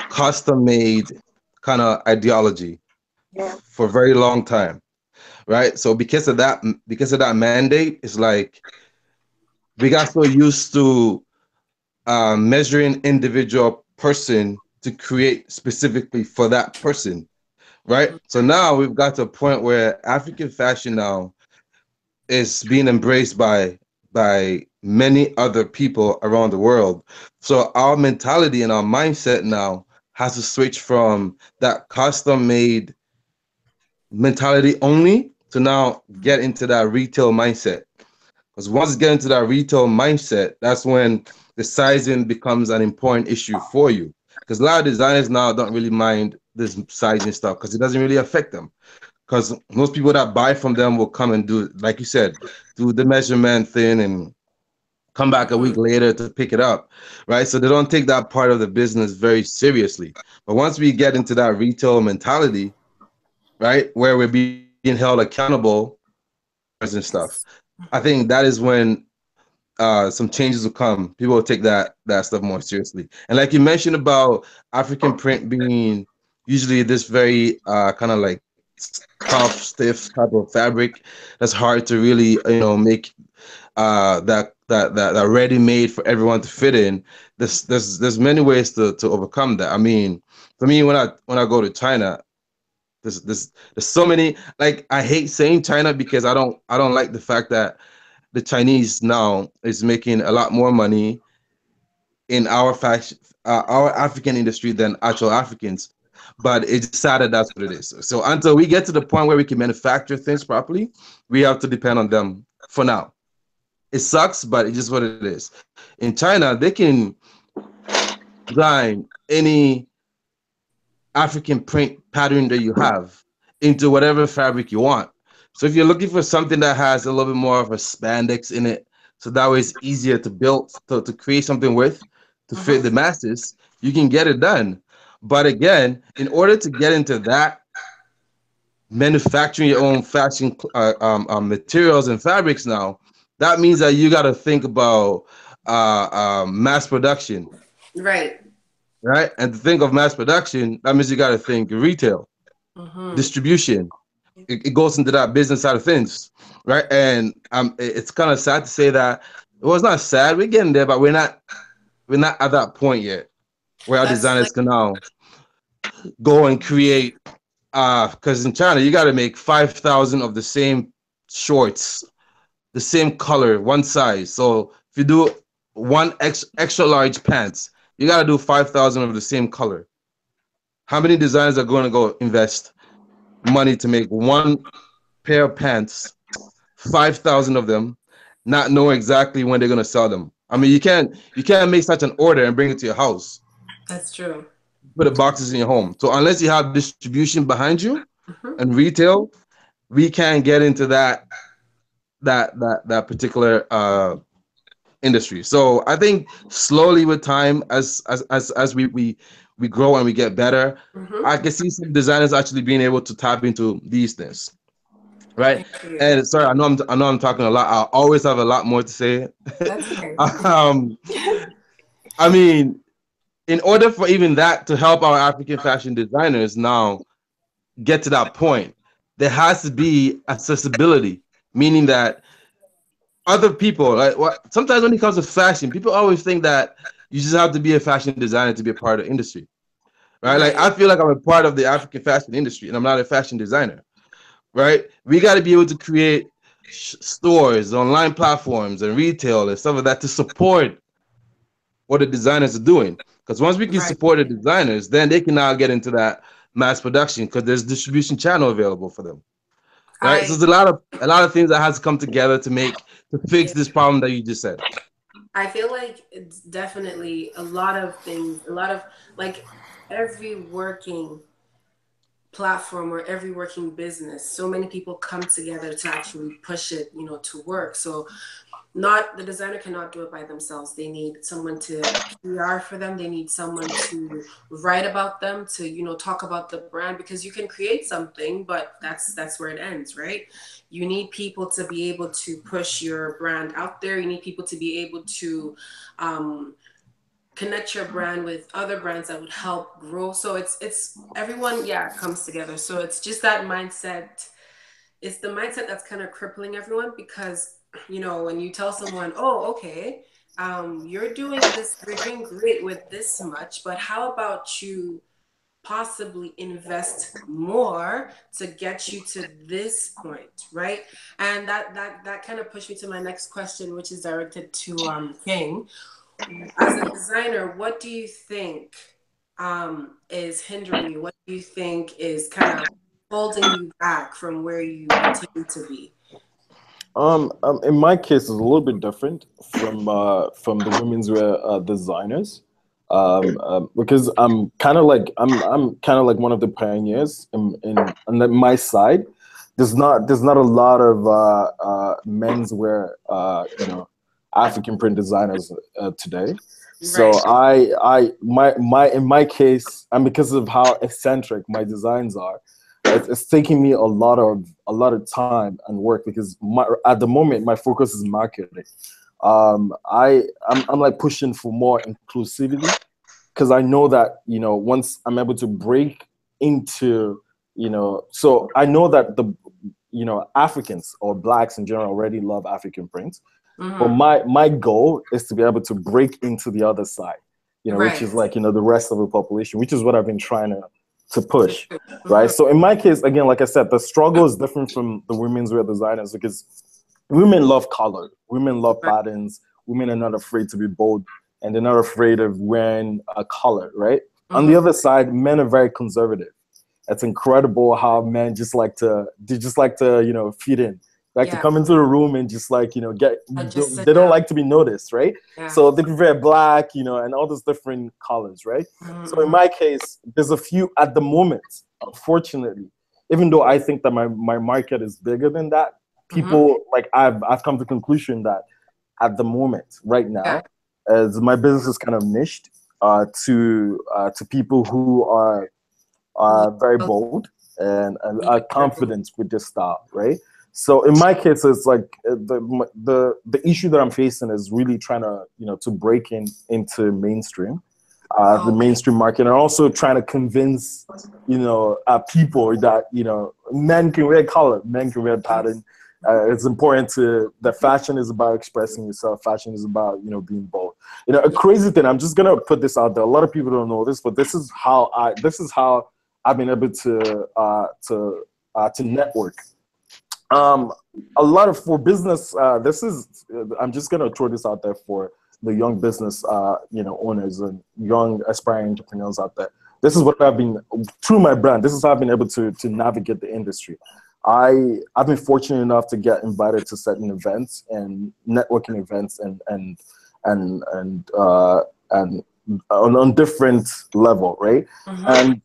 custom made kind of ideology Yeah. for a very long time, right? So because of that mandate, it's like we got so used to measuring individual person to create specifically for that person, right? So now we've got to a point where African fashion now is being embraced by many other people around the world. So our mentality and our mindset now has to switch from that custom made mentality only to now get into that retail mindset. Because once you get into that retail mindset, that's when the sizing becomes an important issue for you. Because a lot of designers now don't really mind this sizing stuff because it doesn't really affect them. Because most people that buy from them will come and do, like you said, do the measurement thing and come back a week later to pick it up, right? So they don't take that part of the business very seriously. But once we get into that retail mentality, right, where we're being held accountable and stuff, I think that is when some changes will come. People will take that stuff more seriously. And like you mentioned about African print being usually this very kind of like tough, stiff type of fabric that's hard to really make that ready made for everyone to fit in. There's many ways to overcome that. I mean, for me, when I go to China, there's so many, like, I hate saying China because I don't like the fact that the Chinese now is making a lot more money in our fashion, our African industry than actual Africans. But it's just sad that that's what it is. So until we get to the point where we can manufacture things properly, we have to depend on them for now. It sucks, but it's just what it is. In China, they can design any African print pattern that you have into whatever fabric you want. So if you're looking for something that has a little bit more of a spandex in it, so that way it's easier to build, to create something with, to fit the masses, you can get it done. But again, in order to get into that, manufacturing your own fashion materials and fabrics now, that means that you got to think about mass production, Right. right? And to think of mass production, that means you got to think retail, distribution. It goes into that business side of things, right? And it's kind of sad to say that. Well, it's not sad. We're getting there, but we're not at that point yet where our That's designers like, can now go and create. Because in China, you got to make 5,000 of the same shorts, the same color, one size. So if you do one extra large pants, you got to do 5,000 of the same color. How many designers are going to go invest money to make one pair of pants, 5,000 of them, not know exactly when they're going to sell them? I mean, you can't make such an order and bring it to your house, that's true. put the boxes in your home. So unless you have distribution behind you Hmm. and retail, we can't get into that particular industry. So I think slowly with time, as we grow and we get better, Hmm. I can see some designers actually being able to tap into these things. right? Thank you. And sorry, I know I'm talking a lot. I always have a lot more to say. That's okay. um, I mean, in order for even that to help our African fashion designers now get to that point, there has to be accessibility, meaning that other people, like what sometimes when it comes to fashion, people always think that you just have to be a fashion designer to be a part of the industry, right? Like Right. I feel like I'm a part of the African fashion industry and I'm not a fashion designer, right? We got to be able to create stores, online platforms, and retail and stuff like that to support what the designers are doing. Because once we can Right. support the designers, then they can now get into that mass production because there's distribution channel available for them, right? So I there's a lot of things that has to come together to fix yeah. this problem that you just said. I feel like it's definitely a lot of things, a lot of like every working platform or every working business, so many people come together to actually push it, to work. So not the designer cannot do it by themselves. They need someone to PR for them. They need someone to write about them, to talk about the brand, because you can create something, but that's where it ends, right? You need people to be able to push your brand out there. You need people to be able to um, connect your brand with other brands that would help grow. So it's everyone, yeah, comes together. So it's just that mindset. It's the mindset that's kind of crippling everyone, because when you tell someone, oh, okay, you're doing great with this much, but how about you possibly invest more to get you to this point, right? And that kind of pushed me to my next question, which is directed to King. As a designer, what do you think is hindering you? What do you think is kind of holding you back from where you intend to be? In my case, it's a little bit different from the women's wear designers, because I'm kind of like one of the pioneers in on my side. There's not a lot of menswear, African print designers today. So Right, my in my case, and because of how eccentric my designs are, it's taking me a lot of time and work because at the moment my focus is marketing. I'm like pushing for more inclusivity because I know that once I'm able to break into so I know that the Africans or blacks in general already love African prints, but mm-hmm. my goal is to be able to break into the other side, which Right, is like the rest of the population, which is what I've been trying to push, right? mm-hmm. So in my case, again, like I said, the struggle is different from the women's wear designers because women love color, women love Right, patterns, women are not afraid to be bold, and they're not afraid of wearing a color, right? On the mm-hmm. other side, men are very conservative. It's incredible how men just like to fit in, like to Yeah, come into the room and just like get. I just sit They don't down. like to be noticed, right? Yeah, So they prefer black, and all those different colors, right? So in mm-hmm. my case, there's a few at the moment. Unfortunately, even though I think that my market is bigger than that, Mm-hmm. people like I've come to the conclusion that at the moment, right Yeah, now, as my business is kind of niched to people who yeah. are very Okay. bold and are confident with their style, right? So in my case, it's like the issue that I'm facing is really trying to to break into mainstream, the Okay. mainstream market, and also trying to convince people that men can wear color, men can wear pattern. It's important to that fashion is about expressing yourself. Fashion is about being bold. A Yeah. crazy thing. I'm just gonna put this out there. A lot of people don't know this, but this is how I've been able to network. Um, a lot of for business. This is. I'm just gonna throw this out there for the young business, owners and young aspiring entrepreneurs out there. This is what I've been through my brand. This is how I've been able to navigate the industry. I've been fortunate enough to get invited to certain events and networking events and on different level, right? Mm-hmm. And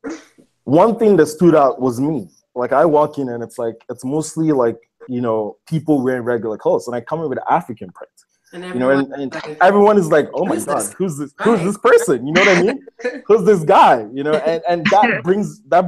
one thing that stood out was me. Like I walk in and it's mostly like people wearing regular clothes, and I come in with African print. And you know, everyone and like, everyone is like, oh my who's God, this? who's Right. this person? You know what I mean? Who's this guy? You know, and that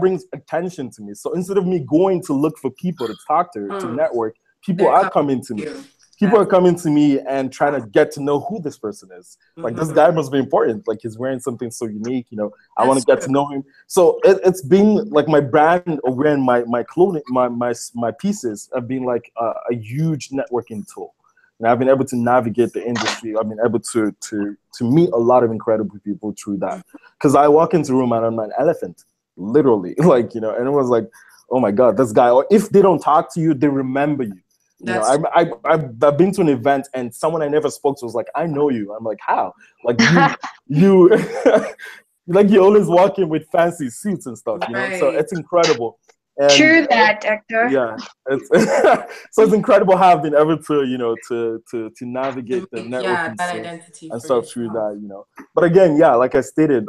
brings attention to me. So instead of me going to look for people to talk to Mm. network, people They're are coming coming to to me. you. People are That's coming to me and trying to get to know who this person is. Like, this guy must be important. Like, he's wearing something so unique. You know, I want to that's get true. to know him. So it's been like my brand or wearing my clothing, my pieces have been like a huge networking tool. And I've been able to navigate the industry. I've been able to meet a lot of incredible people through that. Because I walk into a room and I'm an elephant, literally. Like, you know, and it was like, oh my God, this guy. Or if they don't talk to you, they remember you. You know, That's true. I've been to an event and someone I never spoke to was like, I know you. I'm like, how? Like you like you always walk in with fancy suits and stuff, you know. So Right. it's incredible. And True that, Hector. yeah, it's so it's incredible how I've been able to, you know, to To navigate the make, yeah, networking that scene identity and for stuff through yourself. that, you know. But again, yeah, like I stated,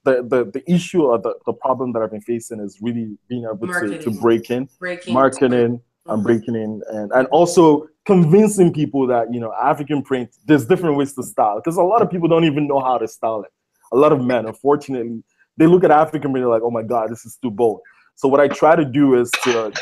the issue or the problem that I've been facing is really being able to Marketing, break in, breaking through. marketing and Mhm. breaking in, and also convincing people that, you know, African print, there's different ways to style, because a lot of people don't even know how to style it. A lot of men, unfortunately, they look at African print, they're like, oh my God, this is too bold. So what I try to do is to,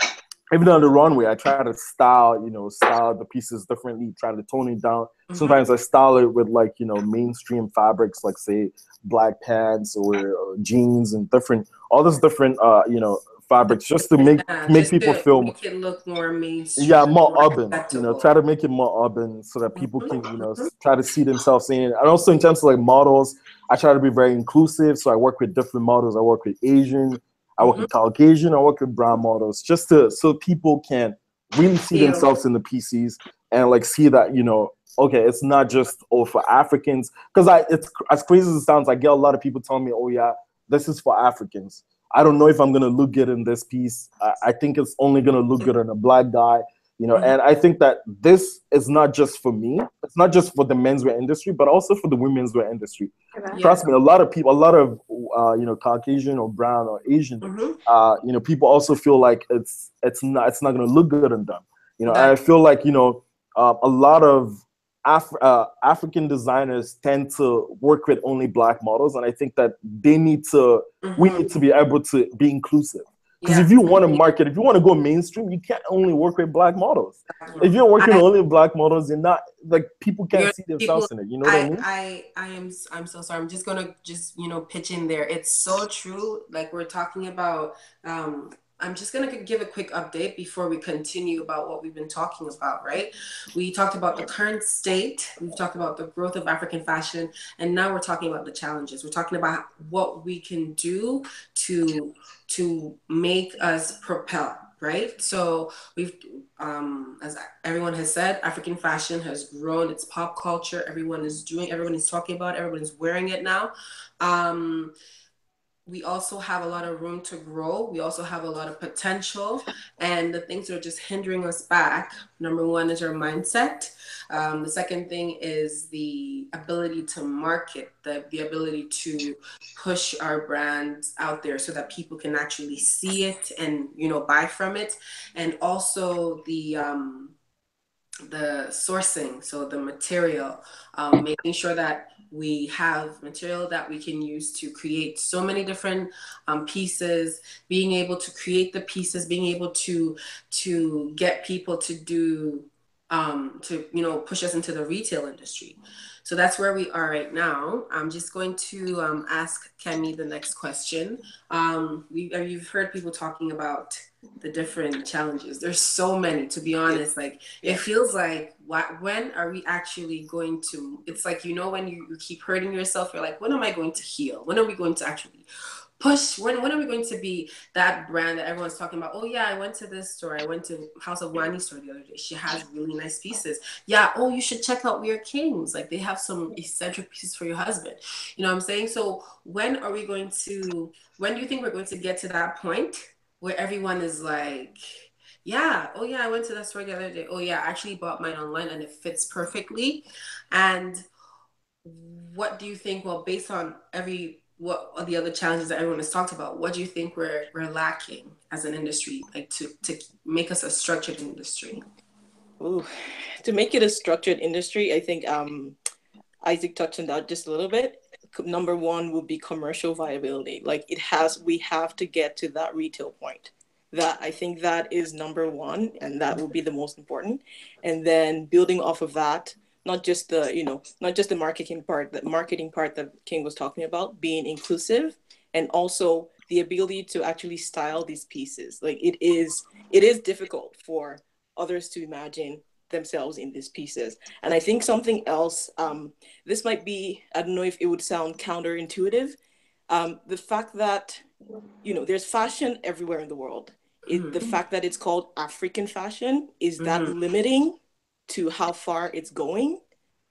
even on the runway, I try to style, you know, style the pieces differently, try to tone it down. Mhm. Sometimes I style it with, like, you know, mainstream fabrics, like say black pants or jeans and different, all this different, you know, fabrics, just to Yeah, make just people to feel, make it look more yeah, mainstream, more more urban. You know, try acceptable. to make it more urban so that people Mhm. can, you know, Mhm. try to see themselves in it. And also in terms of like models, I try to be very inclusive. So I work with different models. I work with Asian, I work Mhm. with Caucasian, I work with brown models, just to so people can really see Feel. themselves in the PCs and like see that, you know, okay, it's not just all for Africans. Because it's as crazy as it sounds, I get a lot of people telling me, oh yeah, this is for Africans. I don't know if I'm gonna look good in this piece. I think it's only gonna look good on a black guy, you know. Mhm. And I think that this is not just for me. It's not just for the menswear industry, but also for the women's wear industry. Yes. Trust me, a lot of people, a lot of you know, Caucasian or brown or Asian, Mhm. you know, people also feel like it's not gonna look good on them. You know, I That. feel like, you know, a lot of African designers tend to work with only black models, and I think that they need to we Mhm. need to be able to be inclusive. Because if Yes. you want to market, if you want to go mainstream, you can't only work with black models. If Exactly. you're working I only with black models, you're not, like, people can't You're see people. themselves in it. You know what I mean? I'm so sorry. I'm just gonna just pitch in there. It's so true. Like we're talking about. I'm just gonna give a quick update before we continue about what we've been talking about. Right? We talked about the current state. We've talked about the growth of African fashion, and now we're talking about the challenges. We're talking about what we can do to make us propel. Right? So we've as everyone has said, African fashion has grown. It's pop culture. Everyone is talking about it. Everyone is wearing it now. Um, we also have a lot of room to grow. We also have a lot of potential. And the things that are just hindering us back, number one is our mindset. The second thing is the ability to market, the ability to push our brands out there so that people can actually see it and, buy from it. And also the sourcing, so the material, making sure that we have material that we can use to create so many different pieces, being able to create the pieces, being able to get people to do to push us into the retail industry. So that's where we are right now. I'm just going to ask Kemi the next question. You've heard people talking about the different challenges. There's so many, to be honest. Like it feels like, when are we actually going to? It's like, when you keep hurting yourself, you're like, when am I going to heal? When are we going to actually push? When are we going to be that brand that everyone's talking about? Oh yeah, I went to this store. I went to House of Wani store the other day. She has really nice pieces. Yeah. Oh, you should check out We Are Kings. Like they have some eccentric pieces for your husband. You know what I'm saying? So when are we going to? When do you think we're going to get to that point where everyone is like, yeah, oh yeah, I went to that store the other day. Oh yeah, I actually bought mine online and it fits perfectly. And what do you think? Well, based on what are the other challenges that everyone has talked about, what do you think we're lacking as an industry, like to make us a structured industry? Ooh. To make it a structured industry, I think Isaac touched on that just a little bit. Number one would be commercial viability. Like we have to get to that retail point. That I think that is number one, and that will be the most important. And then building off of that, not just the marketing part that King was talking about, being inclusive, and also the ability to actually style these pieces. Like it is difficult for others to imagine themselves in these pieces. And I think something else, this might be, I don't know if it would sound counterintuitive, the fact that, there's fashion everywhere in the world. The fact that it's called African fashion, is that limiting to how far it's going?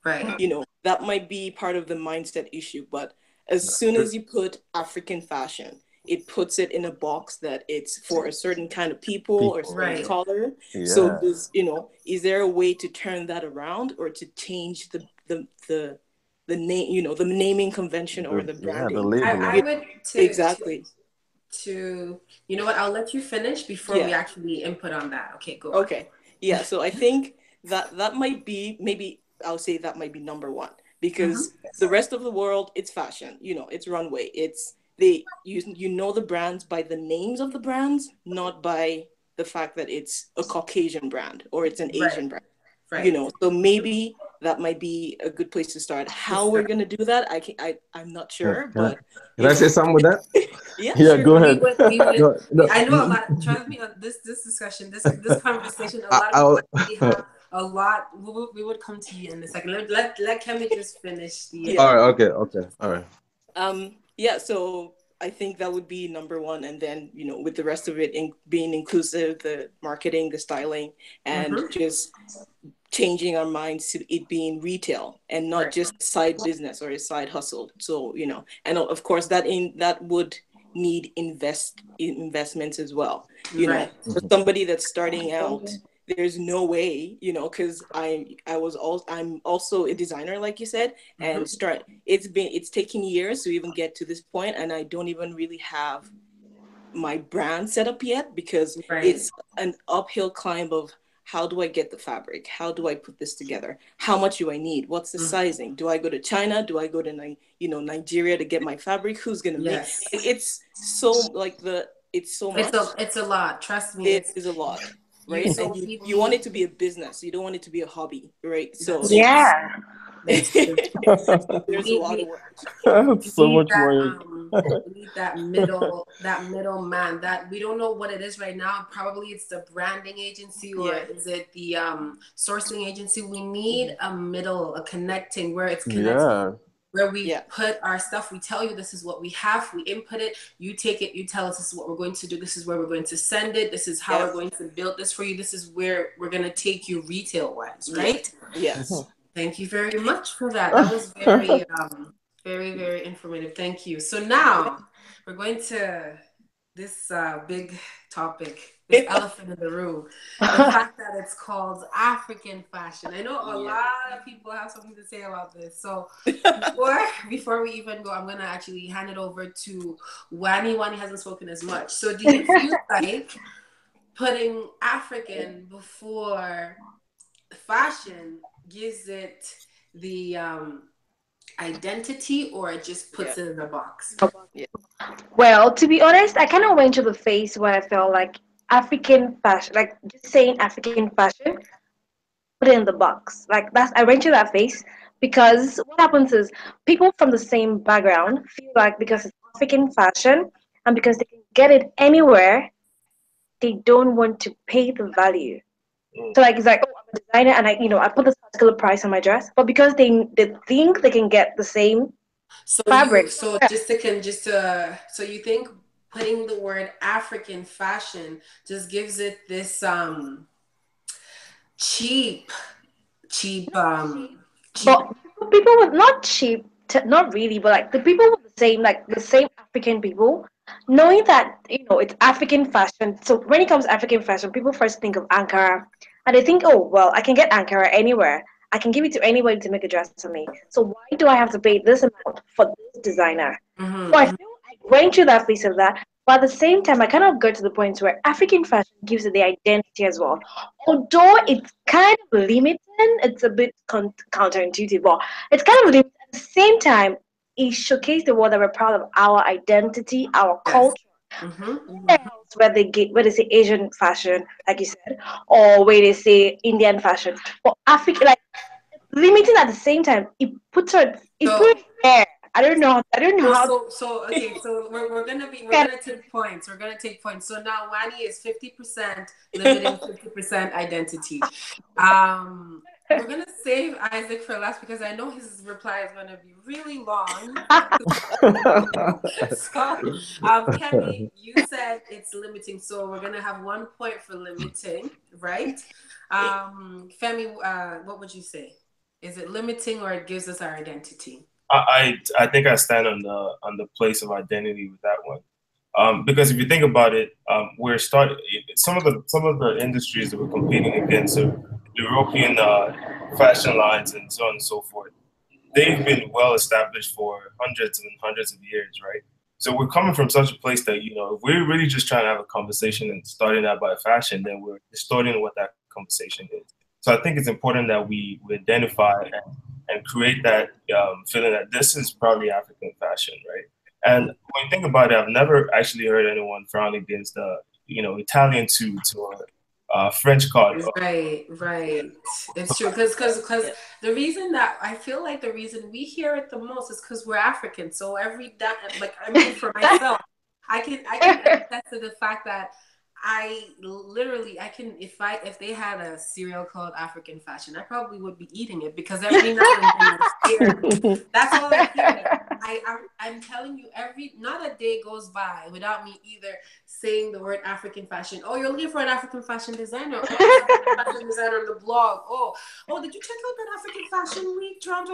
Right. That might be part of the mindset issue. But as soon as you put African fashion, it puts it in a box that it's for a certain kind of people or certain Right. color. So Yeah. is there a way to turn that around, or to change the name, the naming convention or the The branding? I labeling. would Exactly. to you know what, I'll let you finish before we Yeah. actually input on that. Okay, go on. Okay. Yeah. So I think that might be, maybe I'll say that might be number one, because the rest of the world, it's fashion. It's runway. It's the brands by the names of the brands, not by the fact that it's a Caucasian brand or it's an Right. Asian brand. Right. So maybe that might be a good place to start. How we're gonna do that, I'm not sure, but Can I say something with that? yeah, Yeah, sure. go We ahead. would, we would, No, no. I know a lot. Trust me on this discussion, this conversation. A lot of people I'll, actually have a lot. We would come to you in a second. Let Kemi just finish the. Yeah. all right. Okay. Okay. All right. Yeah, so I think that would be number one. And then, with the rest of it, being inclusive, the marketing, the styling, and just changing our minds to it being retail and not Right. just a side business or a side hustle. So, and of course that would need investments as well. Right. For somebody that's starting out, there's no way, because I'm also a designer, like you said, and it's taken years to even get to this point, and I don't even really have my brand set up yet, because Right. it's an uphill climb of, how do I get the fabric? How do I put this together? How much do I need? What's the sizing? Do I go to China? Do I go to Nigeria to get my fabric? Who's gonna make? Yes. It's so it's so much. It's a lot. Trust me. It It's is a lot, you right? so And you want deeply. it to be a business. You don't want it to be a hobby, right? So That's true. it's Yeah. That's true. there's a lot of We work. So need much that more. we need that middle man that we don't know what it is right now. Probably it's the branding agency, or Yeah. is it the sourcing agency. We need a connecting where it's connected, Yeah. where we Yeah. put our stuff. We tell you this is what we have, we input it, you take it, you tell us this is what we're going to do, this is where we're going to send it, this is how Yeah. we're going to build this for you, this is where we're going to take you retail wise, Yeah. right? Yes. Thank you very much for that. That was very, very, very informative. Thank you. So now we're going to this big topic, this elephant in the room, the fact that it's called African fashion. I know a Yeah. lot of people have something to say about this. So before we even go, I'm gonna actually hand it over to Wani. Wani hasn't spoken as much. So do you feel like putting African before fashion gives it the identity, or it just puts Yeah. it in a box? Yeah. Well, to be honest, I kind of went to the phase where I felt like African fashion, like just saying African fashion, put it in the box. Like that's I went to that phase because what happens is people from the same background feel like because it's African fashion and because they can get it anywhere, they don't want to pay the value. So like it's like, oh, I'm a designer and I put this particular price on my dress, but because they think they can get the same So fabric. so you think putting the word African fashion just gives it this cheap cheap Not cheap, cheap. but people with not cheap, not really, but like the people with the same African people, knowing that it's African fashion. So when it comes to African fashion, people first think of Ankara, and they think, oh well, I can get Ankara anywhere. I can give it to anybody to make a dress for me. So why do I have to pay this amount for this designer? So I Mm-hmm. feel I went through that phase of that, But at the same time, I kind of got to the point where African fashion gives it the identity as well. Although it's kind of limiting, it's a bit counterintuitive, but it's kind of limited. At the same time, it showcased the world that we're proud of our identity, our Yes. culture. Mm-hmm. Else where they say Asian fashion, like you said, or where they say Indian fashion. But African, like limiting at the same time, it So puts it there. I don't know how okay, so we're to gonna take points. We're gonna take points. So now Wani is 50% limiting, 50% identity. We're gonna save Isaac for last because I know his reply is gonna be really long. So, Kemi, you said it's limiting, so we're gonna have 1 point for limiting, right? Femi, what would you say? Is it limiting or it gives us our identity? I think I stand on the place of identity with that one. Because if you think about it, we're starting some of the industries that we're competing against are European fashion lines and so on and so forth. They've been well established for hundreds and hundreds of years, right? So we're coming from such a place that, if we're really just trying to have a conversation and starting out by fashion, then we're distorting what that conversation is. So I think it's important that we identify and create that feeling that this is probably African fashion, right? And when you think about it, I've never actually heard anyone frown against Italian suits or French cut. Right, right. It's true because the reason that I feel like the reason we hear it the most is because we're African. So every that like I mean for myself, I can attest to the fact that I literally I can if they had a cereal called African fashion, I probably would be eating it because every now and then I hear that's all I hear. I'm telling you, not a day goes by without me either saying the word African fashion. Oh, you're looking for an African fashion designer. Oh, I saw that fashion designer on the blog. Oh, did you check out that African Fashion Week, Toronto?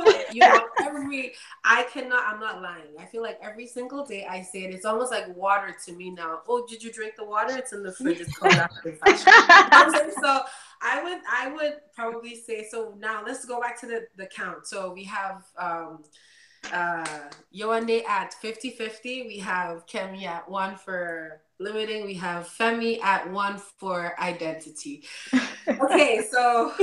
I'm not lying. I feel like every single day I say it. It's almost like water to me now. Oh, did you drink the water? It's in the fridge. It's called African fashion. So I would probably say so. Now let's go back to the count. So we have Yoane at 50-50. We have Kemi at 1 for limiting. We have Femi at 1 for identity. Okay, so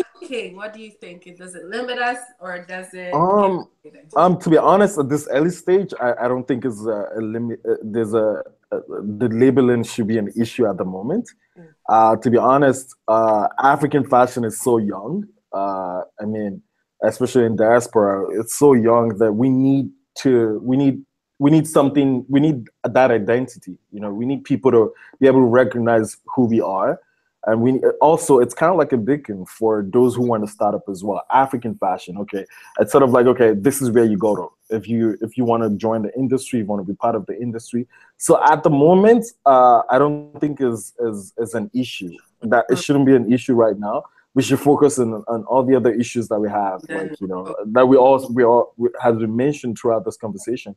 what do you think? Does it limit us or does it give us identity? To be honest, at this early stage, I don't think is a limit. There's the labeling should be an issue at the moment. To be honest, African fashion is so young. I mean, especially in diaspora, it's so young that we need something. We need that identity. We need people to be able to recognize who we are, and we also it's kind of like a beacon for those who want to start up as well. African fashion, okay, it's sort of like, okay, this is where you go to if you want to join the industry, you want to be part of the industry. So at the moment, I don't think is an issue. That it shouldn't be an issue right now. We should focus on all the other issues that we have, like that we has been mentioned throughout this conversation.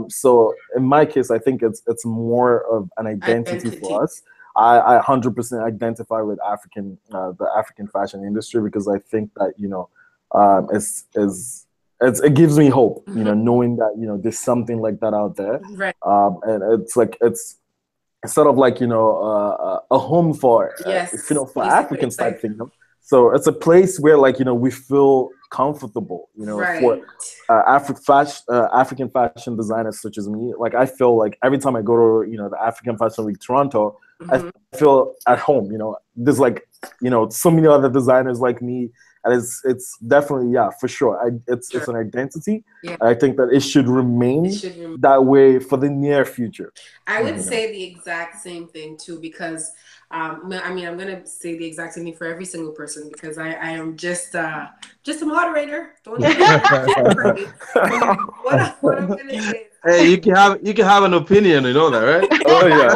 So in my case, I think it's more of an identity for us. I 100% identify with the African fashion industry because I think that it gives me hope, knowing that there's something like that out there, Right. And it's sort of like a home for Yes, for Africans type thing. So it's a place where we feel comfortable, right. for African fashion designers such as me. Like I feel like every time I go to the African Fashion Week Toronto, I feel at home. There's so many other designers like me, and it's definitely for sure. It's an identity. Yeah. I think that it should remain that way for the near future. I would say the exact same thing too because I'm gonna say the exact same thing for every single person because I am just a moderator. Don't what I'm gonna say. Hey, you can have an opinion, you know that, right? Oh yeah.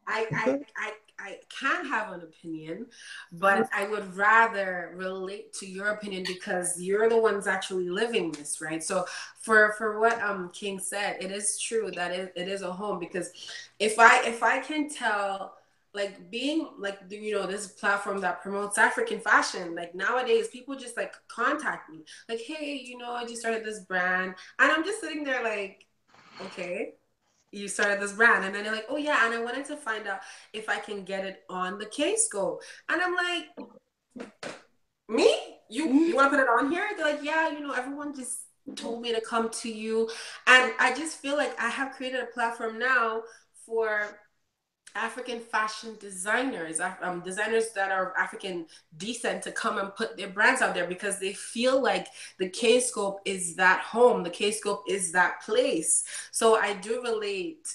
I would say I can have an opinion, but I would rather relate to your opinion because you're the ones actually living this, right? So for what King said, it is true that it is a home because if I can tell like being like this platform that promotes African fashion, like nowadays people just like contact me like, hey, I just started this brand and I'm just sitting there like okay, you started this brand, and then they're like, oh yeah, and I wanted to find out if I can get it on the K scope, and I'm like, me? You want to put it on here? They're like, yeah, everyone just told me to come to you, and I just feel like I have created a platform now for African fashion designers, designers that are of African descent to come and put their brands out there because they feel like the K Scope is that home, the K Scope is that place. So I do relate,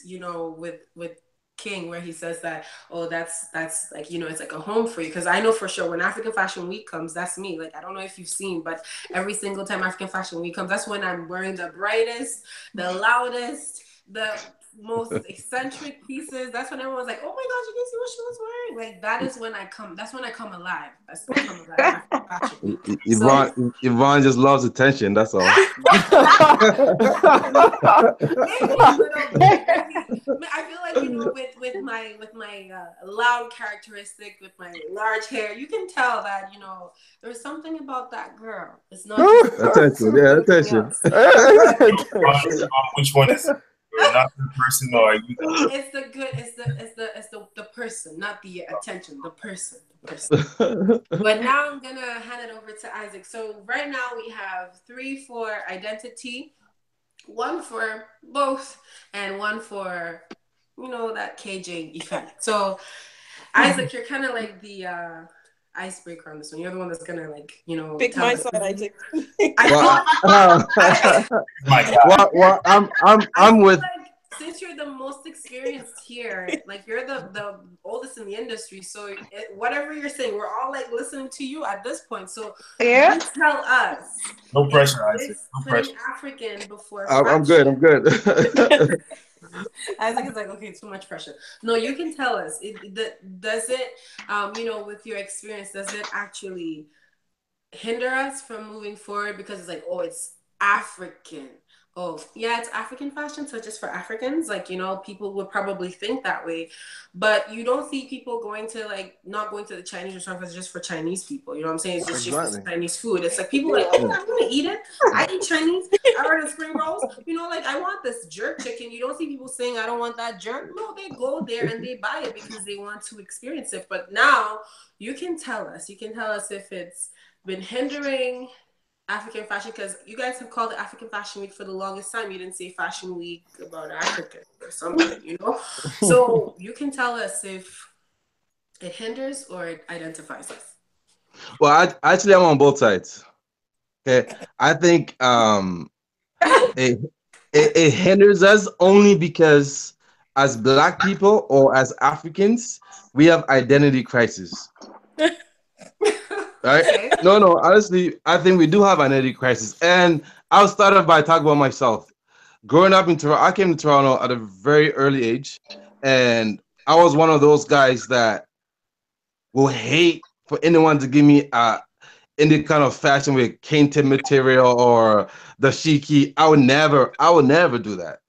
with King where he says that, oh, that's like, it's like a home for you. Because I know for sure when African Fashion Week comes, that's me. Like, I don't know if you've seen, but every single time African Fashion Week comes, that's when I'm wearing the brightest, the loudest, the most eccentric pieces. That's when everyone's like, oh my gosh, you can see what she was wearing. Like, that is when I come, that's when I come alive. That's when I come alive in African Fashion Week. So Yvonne just loves attention. That's all. maybe a little bit. Maybe I feel like with my loud characteristic, with my large hair, you can tell that there's something about that girl. It's not just Attention, yeah, anything attention. else. Which one is it? You're not the person, or are you? It's the good. It's the person, not the attention. The person. The person. But now I'm gonna hand it over to Isaac. So right now we have 3 for identity, 1 for both, and 1 for that KJ effect. So Isaac, you're kind of like the icebreaker on this one. You're the one that's gonna Pick tell my us. side, Isaac. My God. Well, I'm feel with. like since you're the most experienced here, like you're the oldest in the industry, so whatever you're saying, we're all like listening to you at this point. So Yeah. you tell us. No pressure, Isaac. It's No putting pressure. African before I'm good. I'm fashion. good. Isaac is like, okay, too much pressure. No, you can tell us. Does it, with your experience, does it actually hinder us from moving forward because it's like, oh, it's African. Oh, yeah, it's African fashion, so just for Africans, like, people would probably think that way. But you don't see people going to, like, not going to the Chinese restaurant because it's just for Chinese people. You know what I'm saying? It's just Exactly. for Chinese food. It's like people like, oh, I'm going to eat it. I eat Chinese. I order spring rolls. Like, I want this jerk chicken. You don't see people saying, I don't want that jerk. No, they go there and they buy it because they want to experience it. But now you can tell us. You can tell us if it's been hindering African fashion, because you guys have called it African Fashion Week for the longest time. You didn't say Fashion Week about Africa or something. So you can tell us if it hinders or it identifies us. Well, actually, I'm on both sides. Okay, I think it, it hinders us only because as Black people or as Africans, we have identity crisis. Right? Okay. No. Honestly, I think we do have an identity crisis, and I'll start off by talking about myself. Growing up in Toronto, I came to Toronto at a very early age, and I was one of those guys that will hate for anyone to give me any kind of fashion with Kente material or the shiki. I would never do that,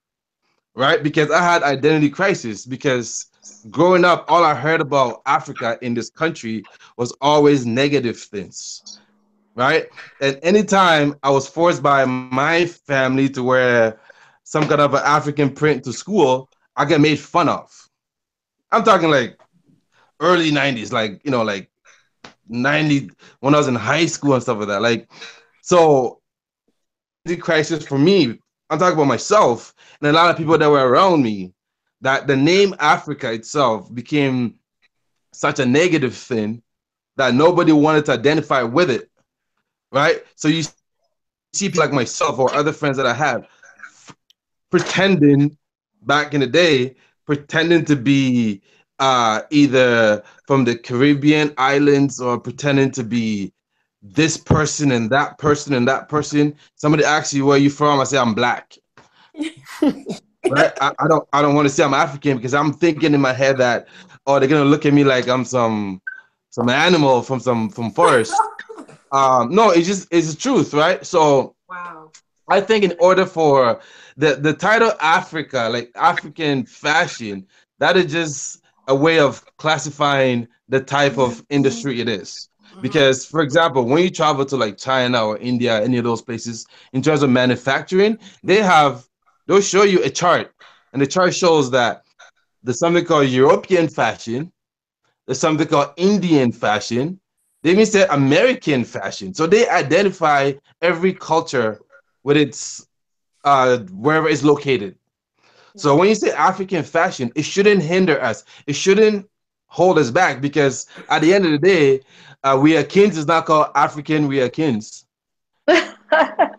right? Because I had identity crisis. Because growing up, all I heard about Africa in this country was always negative things, right? And anytime I was forced by my family to wear some kind of an African print to school, I get made fun of. I'm talking like early 90s, like, like 90 when I was in high school and stuff like that. Like, so the crisis for me, I'm talking about myself and a lot of people that were around me, that the name Africa itself became such a negative thing that nobody wanted to identify with it, right? So you see people like myself or other friends that I have pretending back in the day, pretending to be either from the Caribbean islands or pretending to be this person and that person and that person. Somebody asks you where you from, I say I'm Black. Right? I don't want to say I'm African because I'm thinking in my head that, oh, they're gonna look at me like I'm some animal from forest. No, it's the truth, right? So Wow. I think in order for the title Africa, like African fashion, that is just a way of classifying the type of industry it is. Mm-hmm. Because, for example, when you travel to like China or India, any of those places, in terms of manufacturing, they have they'll show you a chart, and the chart shows that there's something called European fashion, there's something called Indian fashion, they even say American fashion. So they identify every culture with its wherever it's located. So when you say African fashion, it shouldn't hinder us. It shouldn't hold us back because at the end of the day, we are kins is not called African. We are kins, right?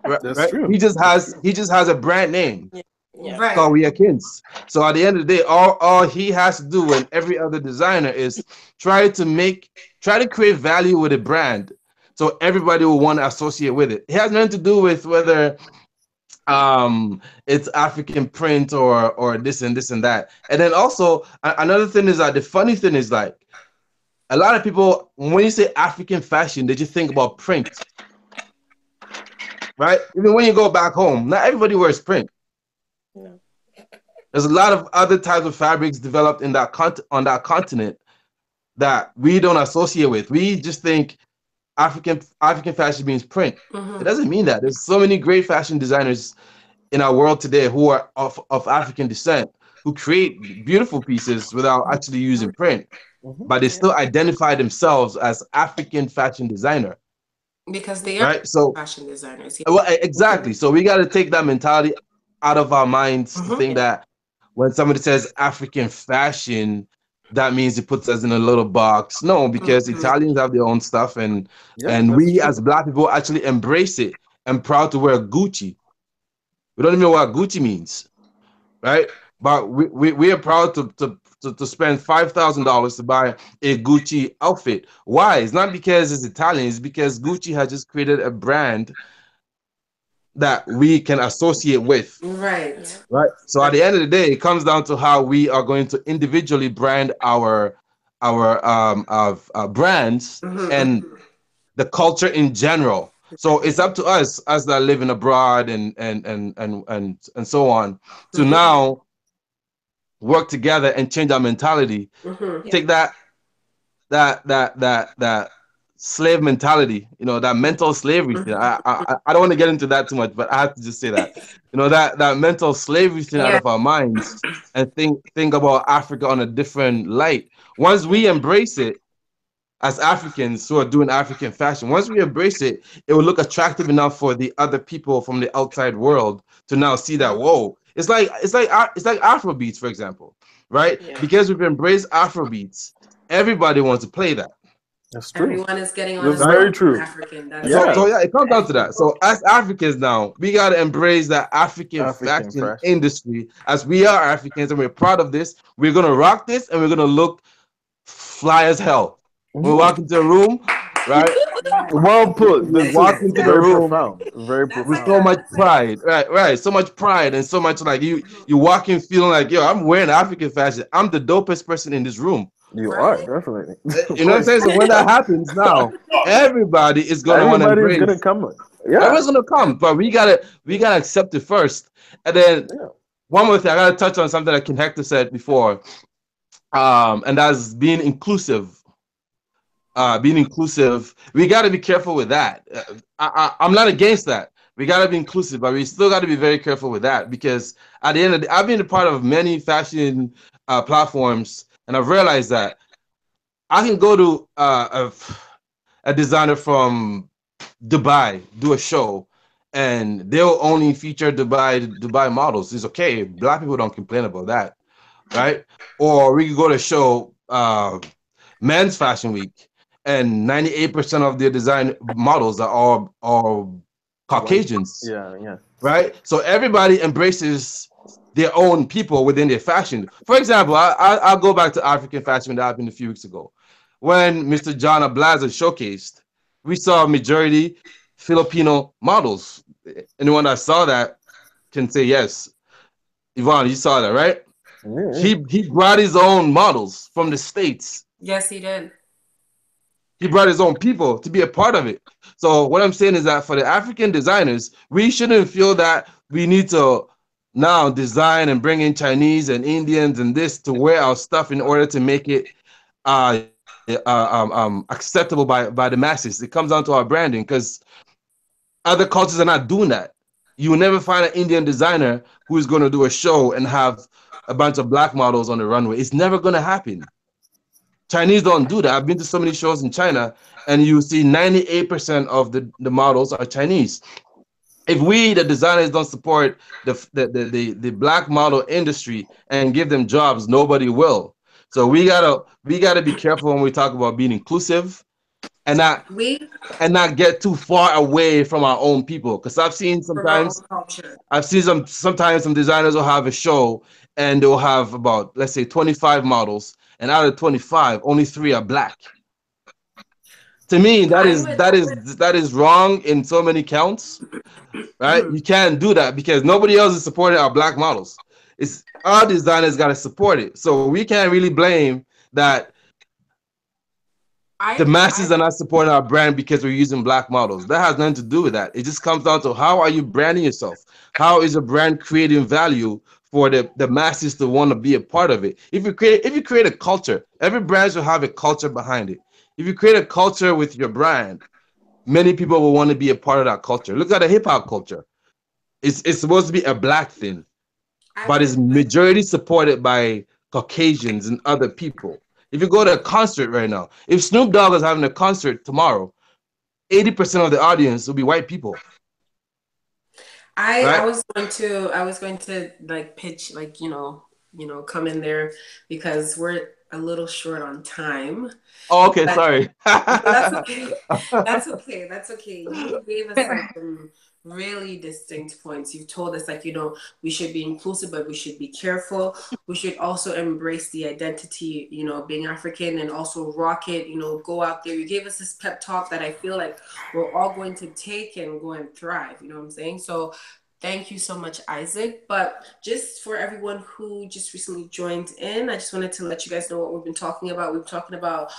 That's Right? true. That's true. He just has a brand name Yeah. Yeah. called Right. We Are Kins. So at the end of the day, all he has to do and every other designer is try to make try to create value with a brand, so everybody will want to associate with it. It has nothing to do with whether it's African print or this and this and that. And then also another thing is that the funny thing is like a lot of people when you say African fashion, they just think about print, right? Even when you go back home, not everybody wears print. No. There's a lot of other types of fabrics developed in that on that continent that we don't associate with. We just think African fashion means print. It Mm-hmm. doesn't mean that. There's so many great fashion designers in our world today who are of African descent who create beautiful pieces without actually using print, Hmm. but they Yeah. still identify themselves as African fashion designer, Because they are right? So, fashion designers. Yeah. well, exactly. So we got to take that mentality out of our minds to Mm-hmm. think Yeah. that when somebody says African fashion, that means it puts us in a little box. No, because Mm-hmm. Italians have their own stuff, Yeah, and that's we as true. Black people actually embrace it and proud to wear Gucci. We don't even know what Gucci means, right? But we are proud to spend $5,000 to buy a Gucci outfit. Why? It's not because it's Italian. It's because Gucci has just created a brand that we can associate with. Yeah. Right. Right. So at That, the end of the day, it comes down to how we are going to individually brand our brands mm-hmm. and the culture in general. So it's up to us that are living abroad and so on to Mm-hmm. now work together and change our mentality. Mm-hmm. Yeah. Take that slave mentality, that mental slavery thing. Mm-hmm. I don't want to get into that too much, but I have to just say that, that mental slavery thing out Yeah. of our minds and think about Africa on a different light. Once Yeah. we embrace it as Africans who are doing African fashion, once we embrace it, it will look attractive enough for the other people from the outside world to now see that whoa, it's like Afrobeats, for example, right? Yeah. Because we've embraced Afrobeats, everybody wants to play that. That's true. Everyone is getting on a That's Right. very song from true. African. That's So, right. Yeah, so yeah, it comes down to that. So as Africans now, we gotta embrace that African African fashion fashion. industry. As we are Africans and we're proud of this, we're gonna rock this and we're gonna look fly as hell. When we Hmm. walk into a room, right? Yeah. Well put. We This walk is into the very room profound. Very That's with it. so profound. much pride, right? Right, so much pride and so much like you walk in feeling like yo, I'm wearing African fashion. I'm the dopest person in this room. You are Right? definitely, of You know what I'm course. saying? So when that happens now, everybody is gonna want to Everybody is gonna embrace. come. Yeah, Everyone's gonna come, but we gotta accept it first. And then yeah. one more thing, I gotta touch on something that Ken Hector said before, and that's being inclusive. Being inclusive, we gotta be careful with that. I'm not against that. We gotta be inclusive, but we still gotta be very careful with that because at the end of the, I've been a part of many fashion platforms, and I've realized that I can go to a designer from Dubai do a show, and they'll only feature Dubai models. It's okay. Black people don't complain about that, right? Or we could go to a show, Men's Fashion Week, and 98% of their design models are all White. Caucasians, Yeah, yeah. right? So everybody embraces their own people within their fashion. For example, I'll go back to African fashion that happened a few weeks ago. When Mr. John Ablaza showcased, we saw a majority Filipino models. Anyone that saw that can say yes. Yvonne, you saw that, right? Yeah, He brought his own models from the States. Yes, he did. He brought his own people to be a part of it. So what I'm saying is that for the African designers, we shouldn't feel that we need to now design and bring in Chinese and Indians and this to wear our stuff in order to make it acceptable by the masses. It comes down to our branding because other cultures are not doing that. You will never find an Indian designer who is going to do a show and have a bunch of black models on the runway. It's never going to happen. Chinese don't do that. I've been to so many shows in China, and you see 98% of the models are Chinese. If we, the designers, don't support the black model industry and give them jobs, nobody will. So we gotta be careful when we talk about being inclusive and not We get too far away from our own people. Because from our own culture. I've seen sometimes some designers will have a show and they'll have about, let's say, 25 models, and out of 25, only 3 are black. To me, that I is would. that is that is wrong in so many counts, right? You can't do that because nobody else is supporting our black models. It's our designers got to support it. So we can't really blame that the I masses are not supporting our brand because we're using black models. That has nothing to do with that. It just comes down to how are you branding yourself? How is a brand creating value for the masses to want to be a part of it? If you create a culture, every brand should have a culture behind it. If you create a culture with your brand, many people will want to be a part of that culture. Look at the hip hop culture. It's supposed to be a black thing, I but it's would. majority supported by Caucasians and other people. If you go to a concert right now, if Snoop Dogg is having a concert tomorrow, 80% of the audience will be white people, I right? was going to like pitch, like, come in there because we're a little short on time. Oh, okay, But sorry. no, that's okay. That's okay. That's okay. You gave us like some really distinct points. You told us, like, we should be inclusive, but we should be careful. We should also embrace the identity, being African, and also rock it, go out there. You gave us this pep talk that I feel like we're all going to take and go and thrive. You know what I'm saying? So thank you so much, Isaac. But just for everyone who just recently joined in, I just wanted to let you guys know what we've been talking about. We've been talking about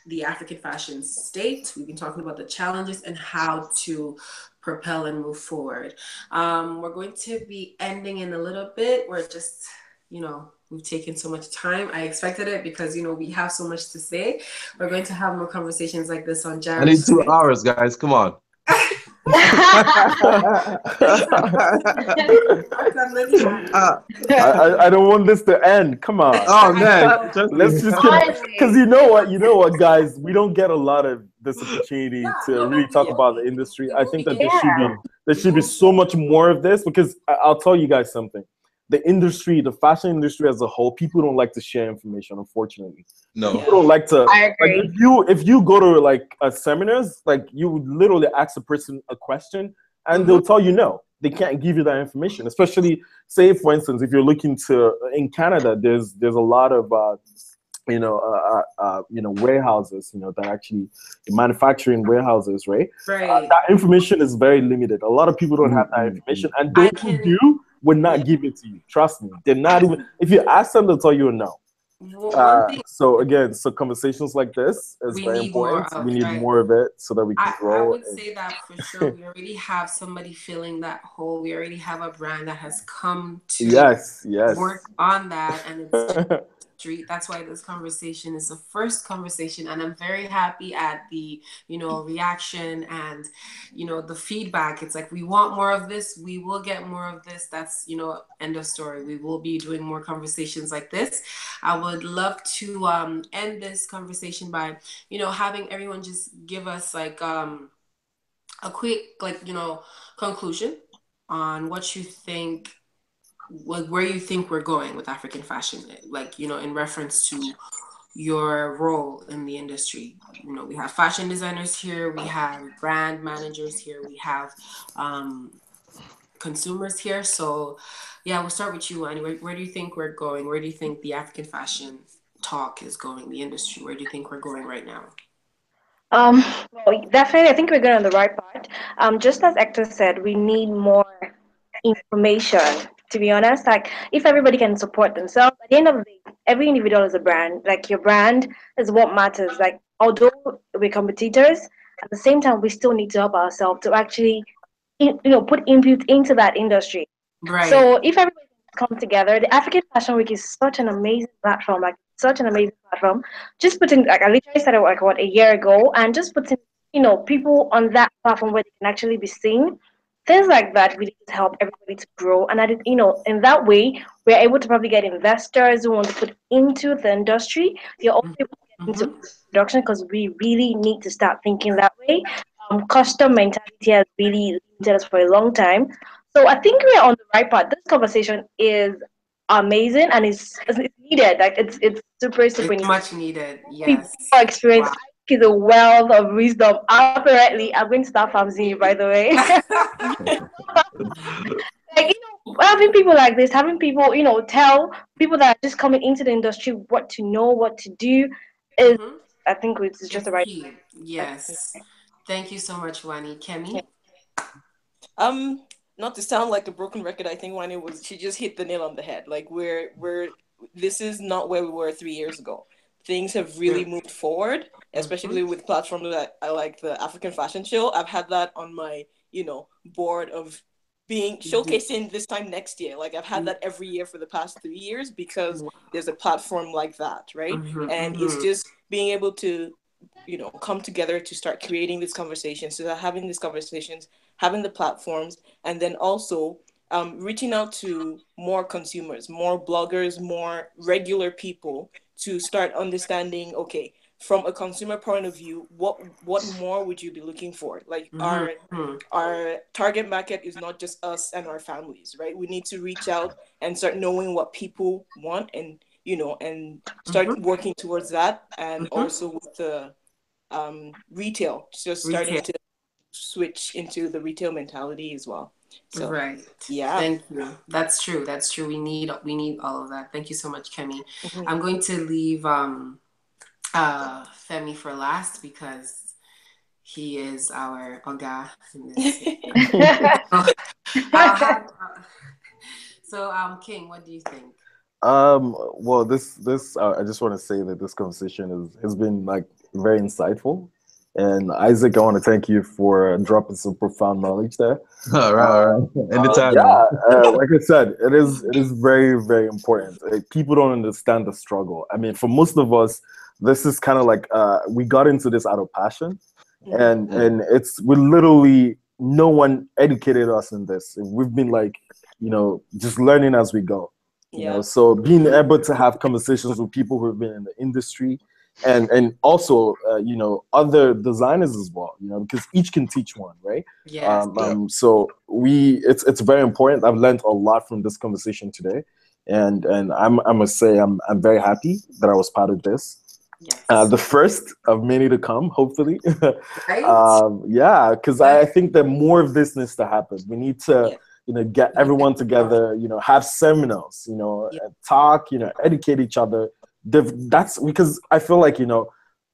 the African fashion state. We've been talking about the challenges and how to propel and move forward. We're going to be ending in a little bit. We're just, we've taken so much time. I expected it because, we have so much to say. We're going to have more conversations like this on I need two Jarostreet. hours, guys. Come on. I don't want this to end. Come on. Oh I man, know. trust Let's me. just keep, because Honestly. you know what, guys, we don't get a lot of this opportunity Yeah, to no, really but talk about the industry. we I will think be that getting Yeah. more. there We should be will. so much more of this because I'll tell you guys something. The industry, the fashion industry as a whole, people don't like to share information, unfortunately. No. People Yeah. don't like to, I like, agree. if you go to like a seminars, like you would literally ask a person a question and Mm-hmm. they'll tell you no. They can't give you that information. Especially, say for instance, if you're looking to in Canada, there's a lot of warehouses, that actually manufacturing warehouses, right? Right. That information is very limited. A lot of people don't have that Mm. information, and I those who can. do would Yeah. not give it to you. Trust me, they're not even. If you ask them, they'll tell you no. One thing So again, so conversations like this is we very need more important. We of, need right? more of it so that we can I grow. would say that for sure. We already have somebody filling that hole. We already have a brand that has come to Yes, work yes. on that, and it's Street. That's why this conversation is the first conversation, and I'm very happy at the reaction and the feedback. It's like we want more of this. We will get more of this. That's end of story. We will be doing more conversations like this. I would love to end this conversation by having everyone just give us like a quick like conclusion on what you think, like where you think we're going with African fashion, like in reference to your role in the industry. We have fashion designers here, we have brand managers here, we have consumers here. So yeah, we'll start with you, Annie. Where do you think we're going? Where do you think the African fashion talk is going, the industry? Where do you think we're going right now? Um, well, definitely, I think we're good on the right part. Just as Hector said, we need more information. To be honest, like if everybody can support themselves, at the end of the day, every individual is a brand. Like your brand is what matters. Like although we're competitors, at the same time, we still need to help ourselves to actually, put input into that industry. Right. So if everybody come together, the African Fashion Week is such an amazing platform, like such an amazing platform. Just putting, like I literally started like what a year ago, and just putting people on that platform where they can actually be seen things like that really just help everybody to grow. And in that way, we're able to probably get investors who want to put into the industry. You're also able to get into Mm-hmm. production because we really need to start thinking that way. Custom mentality has really limited us for a long time. So I think we're on the right path. This conversation is amazing and it's needed. Like it's super super It's needed. much needed. People Yes. experience Wow. is a wealth of wisdom. Apparently, I'm going to start farming you, by the way. Like, having people like this, having people, tell people that are just coming into the industry what to know, what to do, is, Mm-hmm. I think it's just the It's right. key. Yes. Thank you so much, Wani. Yeah. Kemi? Um, Not to sound like a broken record, I think when it was she just hit the nail on the head. Like we're this is not where we were 3 years ago. Things have really True. moved forward, Mm-hmm. especially with platforms that I like the African Fashion Show. I've had that on my, board of being showcasing this time next year. Like I've had that every year for the past 3 years because there's a platform like that, right? Mm-hmm. And it's Mm-hmm. just being able to, come together to start creating these conversations. So that having these conversations, having the platforms, and then also reaching out to more consumers, more bloggers, more regular people to start understanding. Okay, from a consumer point of view, what more would you be looking for? Like Mm-hmm. our target market is not just us and our families, right? We need to reach out and start knowing what people want, and and start Mm-hmm. working towards that. And Mm-hmm. also with the retail, just starting Retail. to switch into the retail mentality as well. So Right. yeah. Thank you. That's true. That's true. We need all of that. Thank you so much, Kemi. Mhm. I'm going to leave Femi for last because he is our Oga in this. I'll have King, what do you think? Well, this I just want to say that this conversation has been like very insightful, and Isaac, I want to thank you for dropping some profound knowledge there. All right, all Uh, right. Anytime, man. yeah, like I said, it is very very important. People don't understand the struggle. I mean, for most of us, this is kind of like we got into this out of passion, Mhm. and it's we literally no one educated us in this. We've been like just learning as we go. Yeah. So being Mm-hmm. able to have conversations with people who have been in the industry, and also other designers as well, because each can teach one, right? Yes. Yeah. So it's very important. I've learned a lot from this conversation today, and I must say I'm very happy that I was part of this. Yes. The first of many to come, hopefully. Right? Yeah, because I That's think that more of this needs to happen. We need to, Yeah. get yeah. everyone together. Have seminars. Yeah. Talk. Educate each other. That's because I feel like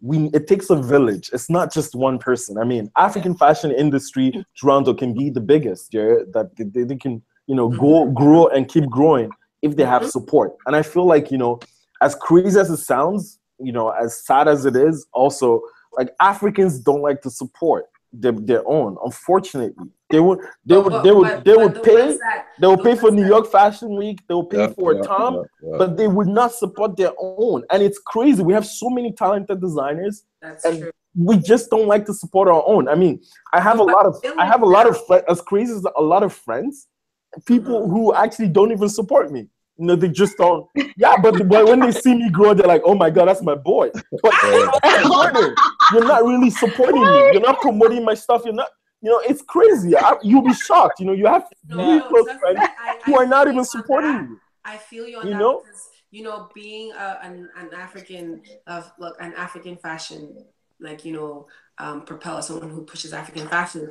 we it takes a village. It's not just one person. I mean, Yeah. African fashion industry Toronto can be the biggest. Yeah, that they can go Mm-hmm. grow and keep growing if they have Mm-hmm. support. And I feel like as crazy as it sounds, as sad as it is, also like Africans don't like to support their own. Unfortunately, they would they But would they but would but they but would pay they would the pay for ones New that York Fashion Week. They will pay Yeah, for yeah, Tom, yeah, yeah. but they would not support their own. And it's crazy. We have so many talented designers, that's and true. we just don't like to support our own. I mean, But we're I have feeling a lot of now. as crazy as a lot of friends, people Mm-hmm. who actually don't even support me. They just don't. Yeah, but when they see me grow, they're like, "Oh my god, that's my boy." But you're Yeah. not supporting. You're not really supporting me. You're not promoting my stuff. You're not. It's crazy. You'll be shocked. You have No, really Yeah. no, close trust friends me. I who I are not feel even you on supporting that. you. I feel you on You that know? because being an African of look an African fashion like propeller, someone who pushes African fashion.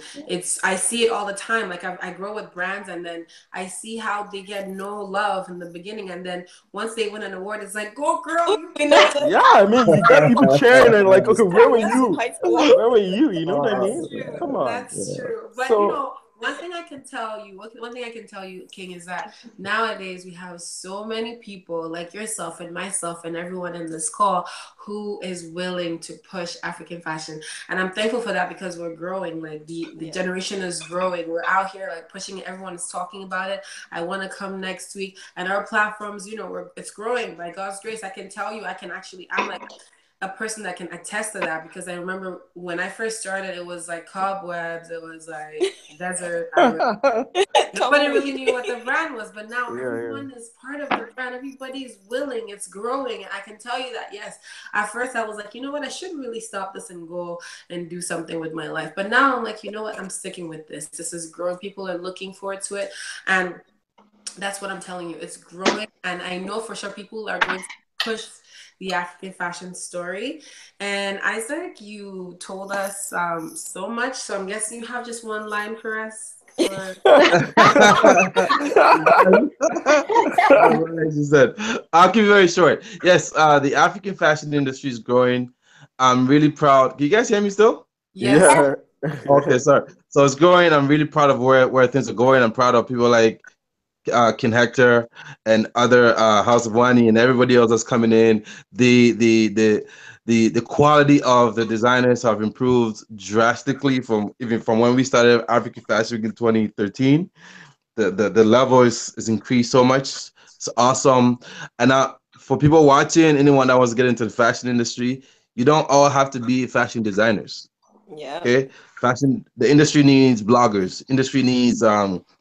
I see it all the time. Like I grow with brands, and then I see how they get no love in the beginning, and then once they win an award, it's like, go girl, Ooh, you we did know it. that. Yeah, I mean, you got people cheering and like, okay, where were Jackson you? Heights Award. Where were you? You know what I That's mean? true. Come on. That's true. But So one thing I can tell you, one thing I can tell you, King, is that nowadays we have so many people like yourself and myself and everyone in this call who is willing to push African fashion. And I'm thankful for that because we're growing. Like the Yeah. generation is growing. We're out here like pushing it. Everyone is talking about it. I want to come next week. And our platforms, it's growing by God's grace. I can tell you, I'm like a person that can attest to that, because I remember when I first started, it was like cobwebs, it was like desert. Nobody really Tumbleweed. knew what the brand was, but now Yeah, yeah. everyone is part of the brand. Everybody's willing. It's growing. And I can tell you that, yes, at first I was like, you know what, I should really stop this and go and do something with my life. But now I'm like, you know what, I'm sticking with this. This is growing. People are looking forward to it. And that's what I'm telling you. It's growing. And I know for sure people are going to push the African fashion story. And Isaac, you told us so much. So I'm guessing you have just one line for us. Or... Like you said, I'll keep it very short. Yes, the African fashion industry is growing. I'm really proud. Can you guys hear me still? Yes. Yeah. Okay, sorry. So it's growing. I'm really proud of where things are going. I'm proud of people like Ken Hector and other House of Wani and everybody else that's coming in. The quality of the designers have improved drastically from when we started African Fashion Week in 2013. The level is increased so much. It's awesome. And for people watching, anyone that wants to get into the fashion industry, you don't all have to be fashion designers. Yeah. Okay, fashion. The industry needs bloggers. Industry needs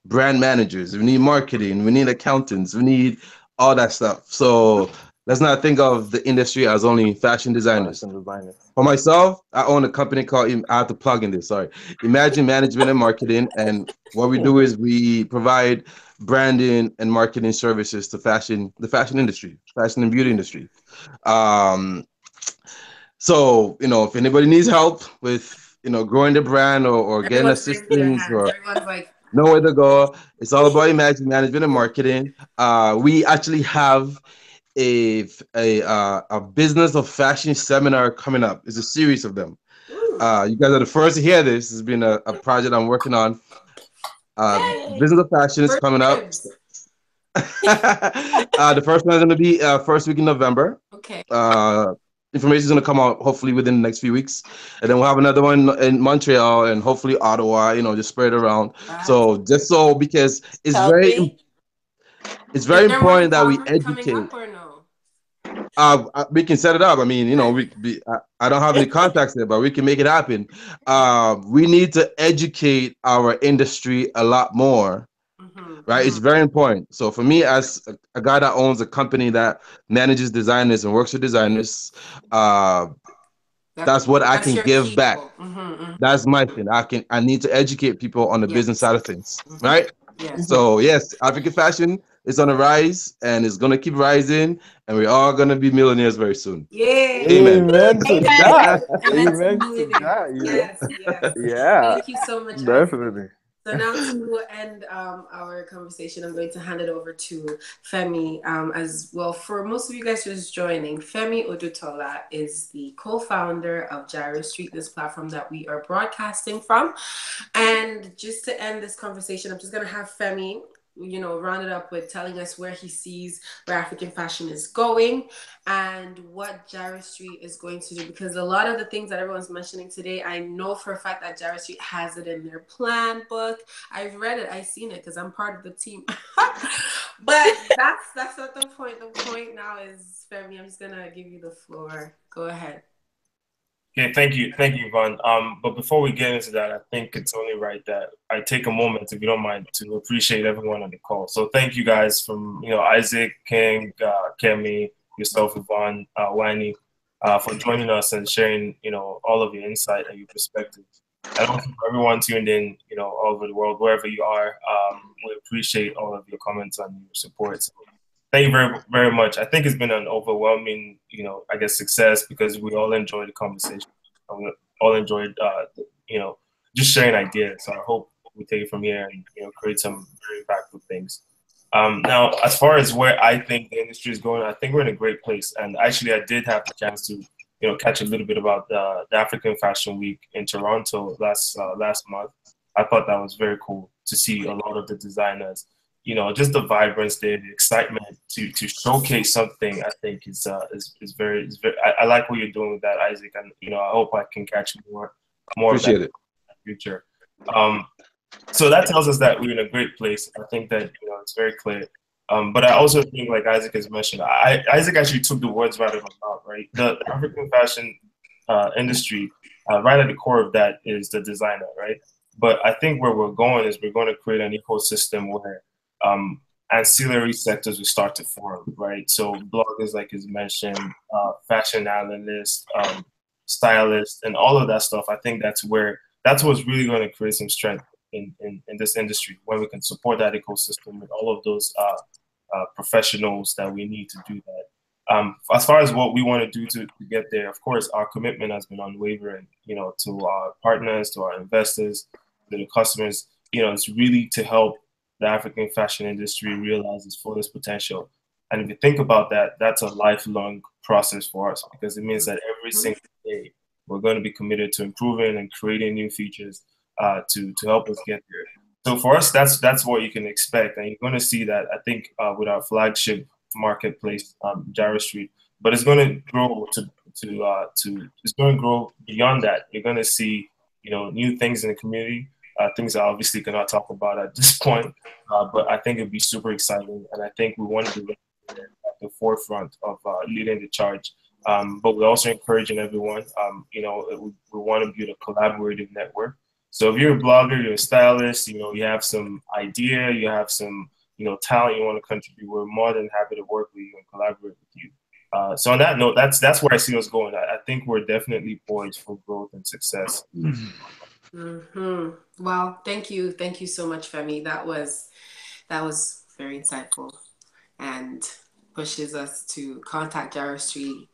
brand managers. We need marketing. We need accountants. We need all that stuff. So let's not think of the industry as only fashion designers. Fashion designer. For myself, I own a company called. I have to plug in this. Sorry, Imagine Management and Marketing. And what we do is we provide branding and marketing services to the fashion industry, fashion and beauty industry. Um, so, if anybody needs help with, growing the brand or getting Everyone's raising their assistance hands. or Everyone's like, know where to go, it's all about Imagine Management and Marketing. We actually have a business of fashion seminar coming up. It's a series of them. ooh, You guys are the first to hear this. This has been a project I'm working on. yay, Business of fashion is first coming up. ribs. The first one is going to be first week in November. Okay. Uh, Information is going to come out hopefully within the next few weeks, and then we'll have another one in Montreal and hopefully Ottawa. Just spread around. That's, So just so because Calgary. it's is very there one in important that we Calgary coming educate. up or no? We can set it up. I mean, I don't have any contacts there, but we can make it happen. We need to educate our industry a lot more, right? It's very important. So for me, as a guy that owns a company that manages designers and works with designers, that's what I That's can your give back. people. That's my thing. I need to educate people on the Yes. business side of things, right? Yes. So yes, African fashion is on the rise and it's gonna keep rising, and we're all gonna be millionaires very soon. Yay. Amen. Amen to Amen. that. And let's Amen meet to it. that. Yes, yes. Yeah, Thank you so much, Isaac. definitely. So now to end our conversation, I'm going to hand it over to Femi as well. For most of you guys just joining, Femi Odutola is the co-founder of Jarostreet, this platform that we are broadcasting from. And just to end this conversation, I'm just going to have Femi, round it up with telling us where he sees where African fashion is going and what Jarostreet is going to do. Because a lot of the things that everyone's mentioning today, I know for a fact that Jarostreet has it in their plan book. I've read it, I've seen it because I'm part of the team. But that's not the point. The point now is, Femi, I'm just gonna give you the floor. Go ahead. Okay, thank you, Yvonne. But before we get into that, I think it's only right that I take a moment, if you don't mind, to appreciate everyone on the call. So thank you guys from Isaac, King, Kemi, yourself, Yvonne, Wani, for joining us and sharing all of your insight and your perspective. And also for everyone tuned in, all over the world, wherever you are, we appreciate all of your comments and your support. So thank you very, very much. I think it's been an overwhelming, I guess, success because we all enjoyed the conversation. And we all enjoyed, just sharing ideas. So I hope we take it from here and, create some very impactful things. Now, as far as where I think the industry is going, I think we're in a great place. And actually, I did have the chance to, catch a little bit about the African Fashion Week in Toronto last month. I thought that was very cool to see a lot of the designers, just the vibrancy, the excitement to showcase something. I think is very. I like what you're doing with that, Isaac, and I hope I can catch more Appreciate of that it. in the future. So that tells us that we're in a great place. I think that it's very clear. But I also think, like Isaac has mentioned, Isaac actually took the words right out of my mouth, right? The African fashion industry, right at the core of that is the designer, right? But I think where we're going is we're going to create an ecosystem where um, ancillary sectors will start to form, right? So bloggers, like is mentioned, fashion analysts, stylists, and all of that stuff. I think that's what's really going to create some strength in this industry when we can support that ecosystem with all of those professionals that we need to do that. As far as what we want to do to get there, of course, our commitment has been unwavering, to our partners, to our investors, to the customers. It's really to help the African fashion industry realize its fullest potential. And if you think about that, that's a lifelong process for us because it means that every single day we're going to be committed to improving and creating new features to help us get there. So for us, that's what you can expect, and you're going to see that. I think with our flagship marketplace, Jarostreet, but it's going to grow to it's going to grow beyond that. You're going to see new things in the community, things I obviously cannot talk about at this point, but I think it'd be super exciting, and I think we want to be at the forefront of leading the charge. But we're also encouraging everyone. We want to build a collaborative network. So if you're a blogger, you're a stylist, you have some idea, you have some, talent you want to contribute, we're more than happy to work with you and collaborate with you. So on that note, that's where I see us going. I think we're definitely poised for growth and success. Mm-hmm. Well, thank you so much, Femi. That was very insightful and pushes us to contact Jarostreet,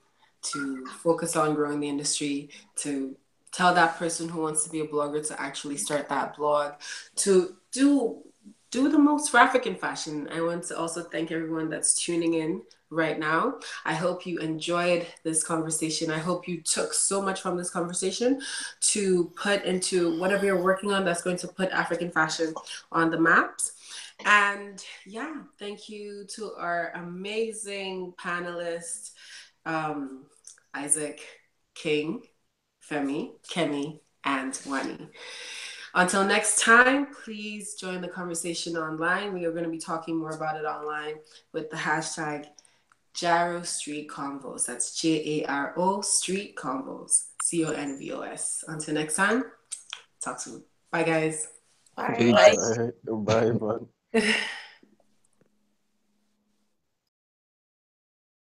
to focus on growing the industry, to tell that person who wants to be a blogger to actually start that blog, to do the most for African fashion. I want to also thank everyone that's tuning in right now. I hope you enjoyed this conversation. I hope you took so much from this conversation to put into whatever you're working on that's going to put African fashion on the maps. And yeah, thank you to our amazing panelists, Isaac, King, Femi, Kemi, and Wani. Until next time, please join the conversation online. We are going to be talking more about it online with the hashtag Jarostreet Convos. That's JARO Street Convos. CONVOS. Until next time, talk soon. Bye, guys. Bye. Peace. Bye. Bye, bye, man.